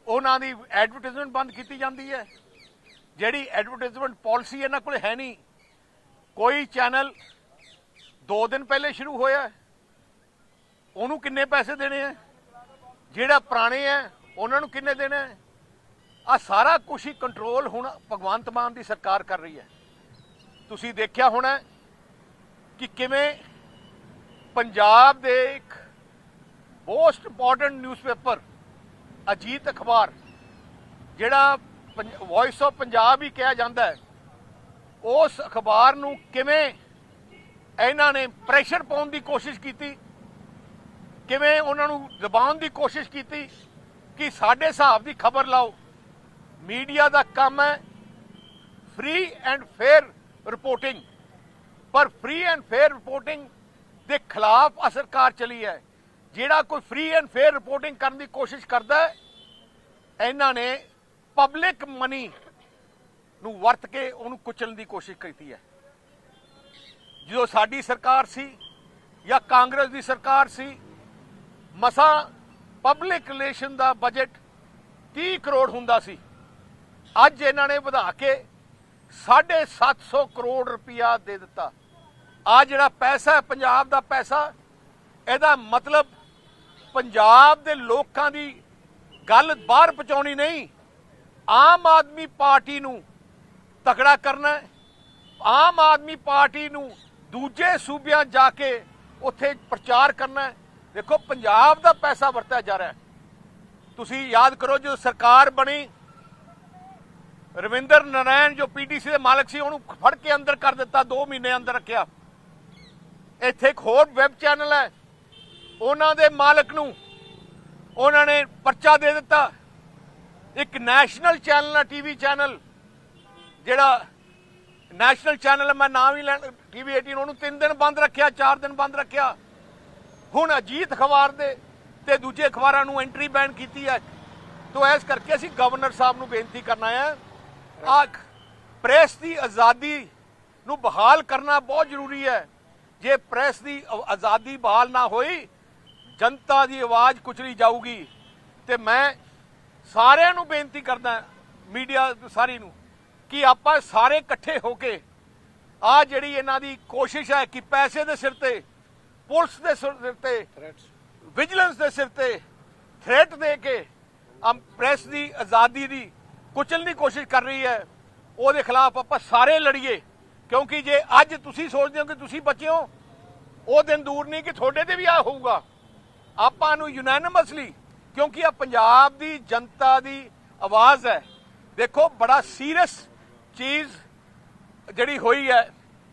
ਉਹਨਾਂ ਦੀ ਐਡਵਰਟਾਈਜ਼ਮੈਂਟ ਬੰਦ ਕੀਤੀ ਜਾਂਦੀ ਹੈ। ਜਿਹੜੀ ਐਡਵਰਟਾਈਜ਼ਮੈਂਟ ਪਾਲਿਸੀ ਇਹਨਾਂ ਕੋਲ ਹੈ ਨਹੀਂ। ਕੋਈ ਚੈਨਲ 2 ਦਿਨ ਪਹਿਲੇ ਸ਼ੁਰੂ ਹੋਇਆ ਉਹਨੂੰ ਕਿੰਨੇ ਪੈਸੇ ਦੇਣੇ ਆ, ਜਿਹੜਾ ਪੁਰਾਣੇ ਹੈ ਉਹਨਾਂ ਨੂੰ ਕਿੰਨੇ ਦੇਣੇ ਆ, ਆ ਸਾਰਾ ਕੁਝ ਹੀ ਕੰਟਰੋਲ ਹੁਣ ਭਗਵੰਤ ਮਾਨ ਦੀ ਸਰਕਾਰ ਕਰ ਰਹੀ ਹੈ। ਤੁਸੀਂ ਦੇਖਿਆ ਹੋਣਾ ਕਿ ਕਿਵੇਂ ਪੰਜਾਬ ਦੇ ਇੱਕ ਮੋਸਟ ਇੰਪੋਰਟੈਂਟ ਨਿਊਜ਼ਪੇਪਰ ਅਜੀਤ ਅਖਬਾਰ, ਜਿਹੜਾ ਵੌਇਸ ਆਫ ਪੰਜਾਬ ਹੀ ਕਿਹਾ ਜਾਂਦਾ ਹੈ, ਉਸ ਅਖਬਾਰ ਨੂੰ ਕਿਵੇਂ ਇਹਨਾਂ ਨੇ ਪ੍ਰੈਸ਼ਰ ਪਾਉਣ ਦੀ ਕੋਸ਼ਿਸ਼ ਕੀਤੀ, ਕਿਵੇਂ ਉਹਨਾਂ ਨੂੰ ਦਬਾਉਣ ਦੀ ਕੋਸ਼ਿਸ਼ ਕੀਤੀ ਕਿ ਸਾਡੇ ਹਿਸਾਬ ਦੀ ਖਬਰ ਲਾਓ। ਮੀਡੀਆ ਦਾ ਕੰਮ ਹੈ ਫ੍ਰੀ ਐਂਡ ਫੇਅਰ ਰਿਪੋਰਟਿੰਗ, ਪਰ ਫ੍ਰੀ ਐਂਡ ਫੇਅਰ ਰਿਪੋਰਟਿੰਗ ਦੇ ਖਿਲਾਫ ਸਰਕਾਰ ਚਲੀ ਹੈ। ਜਿਹੜਾ ਕੋਈ ਫ੍ਰੀ ਐਂਡ ਫੇਅਰ ਰਿਪੋਰਟਿੰਗ ਕਰਨ ਦੀ ਕੋਸ਼ਿਸ਼ ਕਰਦਾ ਹੈ ਇਹਨਾਂ ਨੇ ਪਬਲਿਕ ਮਨੀ ਨੂੰ ਵਰਤ ਕੇ ਉਹਨੂੰ ਕੁਚਲਣ ਦੀ ਕੋਸ਼ਿਸ਼ ਕੀਤੀ ਹੈ। ਜਦੋਂ ਸਾਡੀ ਸਰਕਾਰ ਸੀ ਜਾਂ ਕਾਂਗਰਸ ਦੀ ਸਰਕਾਰ ਸੀ, ਮਸਾਂ ਪਬਲਿਕ ਰਿਲੇਸ਼ਨ ਦਾ ਬਜਟ 30 ਕਰੋੜ ਹੁੰਦਾ ਸੀ। ਅੱਜ ਇਹਨਾਂ ਨੇ ਵਧਾ ਕੇ 750 ਕਰੋੜ ਰੁਪਇਆ ਦੇ ਦਿੱਤਾ। ਆ ਜਿਹੜਾ ਪੈਸਾ ਹੈ ਪੰਜਾਬ ਦਾ ਪੈਸਾ, ਇਹਦਾ ਮਤਲਬ ਪੰਜਾਬ ਦੇ ਲੋਕਾਂ ਦੀ ਗੱਲ ਬਾਹਰ ਪਹੁੰਚਾਉਣੀ ਨਹੀਂ, ਆਮ ਆਦਮੀ ਪਾਰਟੀ ਨੂੰ ਤਕੜਾ ਕਰਨਾ ਹੈ। ਆਮ ਆਦਮੀ ਪਾਰਟੀ ਨੂੰ ਦੂਜੇ ਸੂਬਿਆਂ ਜਾ ਕੇ ਉੱਥੇ ਪ੍ਰਚਾਰ ਕਰਨਾ ਹੈ। ਦੇਖੋ ਪੰਜਾਬ ਦਾ ਪੈਸਾ ਵਰਤਿਆ ਜਾ ਰਿਹਾ ਹੈ। ਤੁਸੀਂ ਯਾਦ ਕਰੋ ਜਦੋਂ ਸਰਕਾਰ ਬਣੀ, ਰਵਿੰਦਰ ਨਾਰਾਇਣ ਜੋ PTC ਦੇ ਮਾਲਕ ਸੀ ਉਹਨੂੰ ਫੜ ਕੇ ਅੰਦਰ ਕਰ ਦਿੱਤਾ, 2 ਮਹੀਨੇ ਅੰਦਰ ਰੱਖਿਆ। ਇੱਥੇ ਇੱਕ ਹੋਰ ਵੈਬ ਚੈਨਲ ਹੈ, ਉਹਨਾਂ ਦੇ ਮਾਲਕ ਨੂੰ ਉਹਨਾਂ ਨੇ ਪਰਚਾ ਦੇ ਦਿੱਤਾ। ਇੱਕ ਨੈਸ਼ਨਲ ਚੈਨਲ ਹੈ, TV ਚੈਨਲ, ਜਿਹੜਾ ਨੈਸ਼ਨਲ ਚੈਨਲ ਮੈਂ ਨਾਮ ਹੀ ਲੈਣ, TV 18, ਉਹਨੂੰ 3 ਦਿਨ ਬੰਦ ਰੱਖਿਆ, 4 ਦਿਨ ਬੰਦ ਰੱਖਿਆ। ਹੁਣ ਅਜੀਤ ਅਖਬਾਰ ਦੇ ਤੇ ਦੂਜੇ ਅਖਬਾਰਾਂ ਨੂੰ ਐਂਟਰੀ ਬੈਨ ਕੀਤੀ ਹੈ। ਤੋਂ ਇਸ ਕਰਕੇ ਅਸੀਂ ਗਵਰਨਰ ਸਾਹਿਬ ਨੂੰ ਬੇਨਤੀ ਕਰਨਾ ਹੈ, ਆ ਪ੍ਰੈਸ ਦੀ ਆਜ਼ਾਦੀ ਨੂੰ ਬਹਾਲ ਕਰਨਾ ਬਹੁਤ ਜ਼ਰੂਰੀ ਹੈ। ਜੇ ਪ੍ਰੈਸ ਦੀ ਆਜ਼ਾਦੀ ਬਹਾਲ ਨਾ ਹੋਈ, ਜਨਤਾ ਦੀ ਆਵਾਜ਼ ਕੁਚਲੀ ਜਾਊਗੀ। ਤੇ ਮੈਂ ਸਾਰਿਆਂ ਨੂੰ ਬੇਨਤੀ ਕਰਦਾ, ਮੀਡੀਆ ਸਾਰੀ ਨੂੰ, ਕਿ ਆਪਾਂ ਸਾਰੇ ਇਕੱਠੇ ਹੋ ਕੇ ਆ ਜਿਹੜੀ ਇਹਨਾਂ ਦੀ ਕੋਸ਼ਿਸ਼ ਹੈ ਕਿ ਪੈਸੇ ਦੇ ਸਿਰ ਤੇ, ਪੁਲਿਸ ਦੇ ਸਿਰ ਤੇ, ਵਿਜੀਲੈਂਸ ਦੇ ਸਿਰ ਤੇ ਥ੍ਰੈਟ ਦੇ ਕੇ ਪ੍ਰੈਸ ਦੀ ਆਜ਼ਾਦੀ ਦੀ ਕੁਚਲਣ ਦੀ ਕੋਸ਼ਿਸ਼ ਕਰ ਰਹੀ ਹੈ, ਉਹਦੇ ਖਿਲਾਫ ਆਪਾਂ ਸਾਰੇ ਲੜੀਏ। ਕਿਉਂਕਿ ਜੇ ਅੱਜ ਤੁਸੀਂ ਸੋਚਦੇ ਹੋ ਕਿ ਤੁਸੀਂ ਬਚੇ ਹੋ, ਉਹ ਦਿਨ ਦੂਰ ਨਹੀਂ ਕਿ ਤੁਹਾਡੇ ਤੇ ਵੀ ਆ ਹੋਊਗਾ। ਆਪਾਂ ਨੂੰ ਯੂਨੈਨਿਮਸਲੀ, ਕਿਉਂਕਿ ਆ ਪੰਜਾਬ ਦੀ ਜਨਤਾ ਦੀ ਆਵਾਜ਼ ਹੈ। ਦੇਖੋ ਬੜਾ ਸੀਰੀਅਸ ਚੀਜ਼ ਜਿਹੜੀ ਹੋਈ ਹੈ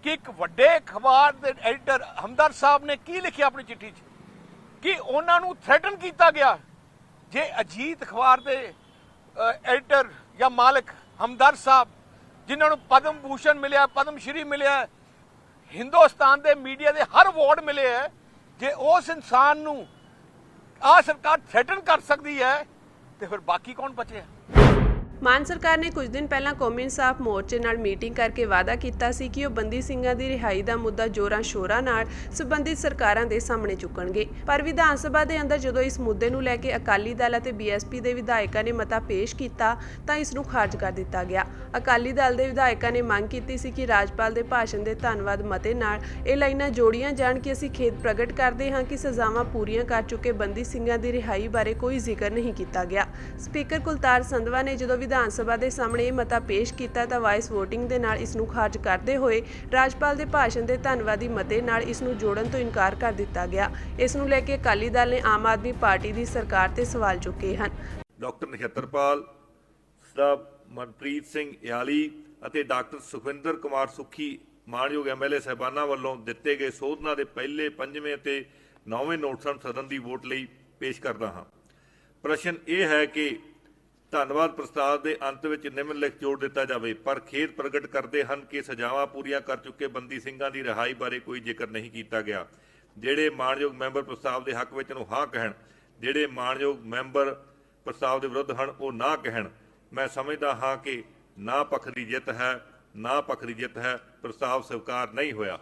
ਕਿ ਇੱਕ ਵੱਡੇ ਅਖਬਾਰ ਦੇ ਐਡੀਟਰ ਹਮਦਰ ਸਾਹਿਬ ਨੇ ਕੀ ਲਿਖਿਆ ਆਪਣੀ ਚਿੱਠੀ 'ਚ ਕਿ ਉਹਨਾਂ ਨੂੰ ਥ੍ਰੈਟਨ ਕੀਤਾ ਗਿਆ। ਜੇ ਅਜੀਤ ਅਖਬਾਰ ਦੇ ਐਡੀਟਰ ਜਾਂ ਮਾਲਕ ਹਮਦਰਦ ਸਾਹਿਬ ਜਿਨ੍ਹਾਂ ਨੂੰ ਪਦਮ ਭੂਸ਼ਣ ਮਿਲਿਆ, ਪਦਮ ਸ਼੍ਰੀ ਮਿਲਿਆ, ਹਿੰਦੁਸਤਾਨ ਦੇ ਮੀਡੀਆ ਦੇ ਹਰ ਅਵਾਰਡ ਮਿਲੇ ਹੈ, ਜੇ ਉਸ ਇਨਸਾਨ ਨੂੰ ਆਹ ਸਰਕਾਰ ਥ੍ਰੈਟਨ ਕਰ ਸਕਦੀ ਹੈ ਤੇ ਫਿਰ ਬਾਕੀ ਕੌਣ ਬਚਿਆ? ਮਾਨ ਸਰਕਾਰ ਨੇ ਕੁਝ ਦਿਨ ਪਹਿਲਾਂ ਕੌਮੀ ਇਨਸਾਫ ਮੋਰਚੇ ਨਾਲ ਮੀਟਿੰਗ ਕਰਕੇ ਵਾਅਦਾ ਕੀਤਾ ਸੀ ਕਿ ਉਹ ਬੰਦੀ ਸਿੰਘਾਂ ਦੀ ਰਿਹਾਈ ਦਾ ਮੁੱਦਾ ਜੋਰਾਂ ਸ਼ੋਰਾਂ ਨਾਲ ਸੰਬੰਧਿਤ ਸਰਕਾਰਾਂ ਦੇ ਸਾਹਮਣੇ ਚੁੱਕਣਗੇ। ਪਰ ਵਿਧਾਨ ਸਭਾ ਦੇ ਅੰਦਰ ਜਦੋਂ ਇਸ ਮੁੱਦੇ ਨੂੰ ਲੈ ਕੇ ਅਕਾਲੀ ਦਲ ਅਤੇ ਬੀਐਸਪੀ ਦੇ ਵਿਧਾਇਕਾਂ ਨੇ ਮਤਾ ਪੇਸ਼ ਕੀਤਾ ਤਾਂ ਇਸ ਨੂੰ ਖਾਰਜ ਕਰ ਦਿੱਤਾ ਗਿਆ। ਅਕਾਲੀ ਦਲ ਦੇ ਵਿਧਾਇਕਾਂ ਨੇ ਮੰਗ ਕੀਤੀ ਸੀ ਕਿ ਰਾਜਪਾਲ ਦੇ ਭਾਸ਼ਣ ਦੇ ਧੰਨਵਾਦ ਮਤੇ ਨਾਲ ਇਹ ਲਾਈਨਾਂ ਜੋੜੀਆਂ ਜਾਣ ਕਿ ਅਸੀਂ ਖੇਦ ਪ੍ਰਗਟ ਕਰਦੇ ਹਾਂ ਕਿ ਸਜ਼ਾਵਾਂ ਪੂਰੀਆਂ ਕਰ ਚੁੱਕੇ ਬੰਦੀ ਸਿੰਘਾਂ ਦੀ ਰਿਹਾਈ ਬਾਰੇ ਕੋਈ ਜ਼ਿਕਰ ਨਹੀਂ ਕੀਤਾ ਗਿਆ। ਸਪੀਕਰ ਕੁਲਤਾਰ ਸੰਧਵਾ ਨੇ ਜਦੋਂ ਵਿਧਾਨ ਸਭਾ ਦੇ ਸਾਹਮਣੇ ਇਹ ਮਤਾ ਪੇਸ਼ ਕੀਤਾ ਤਾਂ ਵਾਇਸ ਵੋਟਿੰਗ ਦੇ ਨਾਲ ਇਸ ਨੂੰ ਖਾਰਜ ਕਰਦੇ ਹੋਏ ਰਾਜਪਾਲ ਦੇ ਭਾਸ਼ਣ ਦੇ ਧੰਨਵਾਦੀ ਮਤੇ ਨਾਲ ਇਸ ਨੂੰ ਜੋੜਨ ਤੋਂ ਇਨਕਾਰ ਕਰ ਦਿੱਤਾ ਗਿਆ। ਇਸ ਨੂੰ ਲੈ ਕੇ ਅਕਾਲੀ ਦਲ ਨੇ ਆਮ ਆਦਮੀ ਪਾਰਟੀ ਦੀ ਸਰਕਾਰ ਤੇ ਸਵਾਲ ਚੁੱਕੇ ਹਨ। ਡਾਕਟਰ ਨਛੱਤਰਪਾਲ ਸਾਹਿਬ, ਮਨਪ੍ਰੀਤ ਸਿੰਘ ਇਆਲੀ ਅਤੇ ਡਾਕਟਰ ਸੁਖਵਿੰਦਰ ਕੁਮਾਰ ਸੁੱਖੀ ਮਾਣਯੋਗ ਐਮਐਲਏ ਸਾਹਿਬਾਨਾਂ ਵੱਲੋਂ ਦਿੱਤੇ ਗਏ ਸੋਧਨਾਂ ਦੇ ਪਹਿਲੇ, ਪੰਜਵੇਂ ਅਤੇ 9ਵੇਂ ਨੋਟਿਸਾਂ ਨੂੰ ਸਦਨ ਦੀ ਵੋਟ ਲਈ ਪੇਸ਼ ਕਰਦਾ ਹਾਂ। ਪ੍ਰਸ਼ਨ ਇਹ ਹੈ ਕਿ ਧੰਨਵਾਦ ਪ੍ਰਸਤਾਵ ਦੇ ਅੰਤ ਵਿੱਚ ਨਿਮਨਲਿਖਤ ਜੋੜ ਦਿੱਤਾ ਜਾਵੇ, ਪਰ ਖੇਦ ਪ੍ਰਗਟ ਕਰਦੇ ਹਨ ਕਿ ਸਜ਼ਾਵਾਂ ਪੂਰੀਆਂ ਕਰ ਚੁੱਕੇ ਬੰਦੀ ਸਿੰਘਾਂ ਦੀ ਰਿਹਾਈ ਬਾਰੇ ਕੋਈ ਜ਼ਿਕਰ ਨਹੀਂ ਕੀਤਾ ਗਿਆ। ਜਿਹੜੇ ਮਾਣਯੋਗ ਮੈਂਬਰ ਪ੍ਰਸਤਾਵ ਦੇ ਹੱਕ ਵਿੱਚ ਨੂੰ ਹਾਂ ਕਹਿਣ, ਜਿਹੜੇ ਮਾਣਯੋਗ ਮੈਂਬਰ ਪ੍ਰਸਤਾਵ ਦੇ ਵਿਰੁੱਧ ਹਨ ਉਹ ਨਾ ਕਹਿਣ। ਮੈਂ ਸਮਝਦਾ ਹਾਂ ਕਿ ਨਾ ਪੱਖ ਦੀ ਜਿੱਤ ਹੈ, ਪ੍ਰਸਤਾਵ ਸਵੀਕਾਰ ਨਹੀਂ ਹੋਇਆ।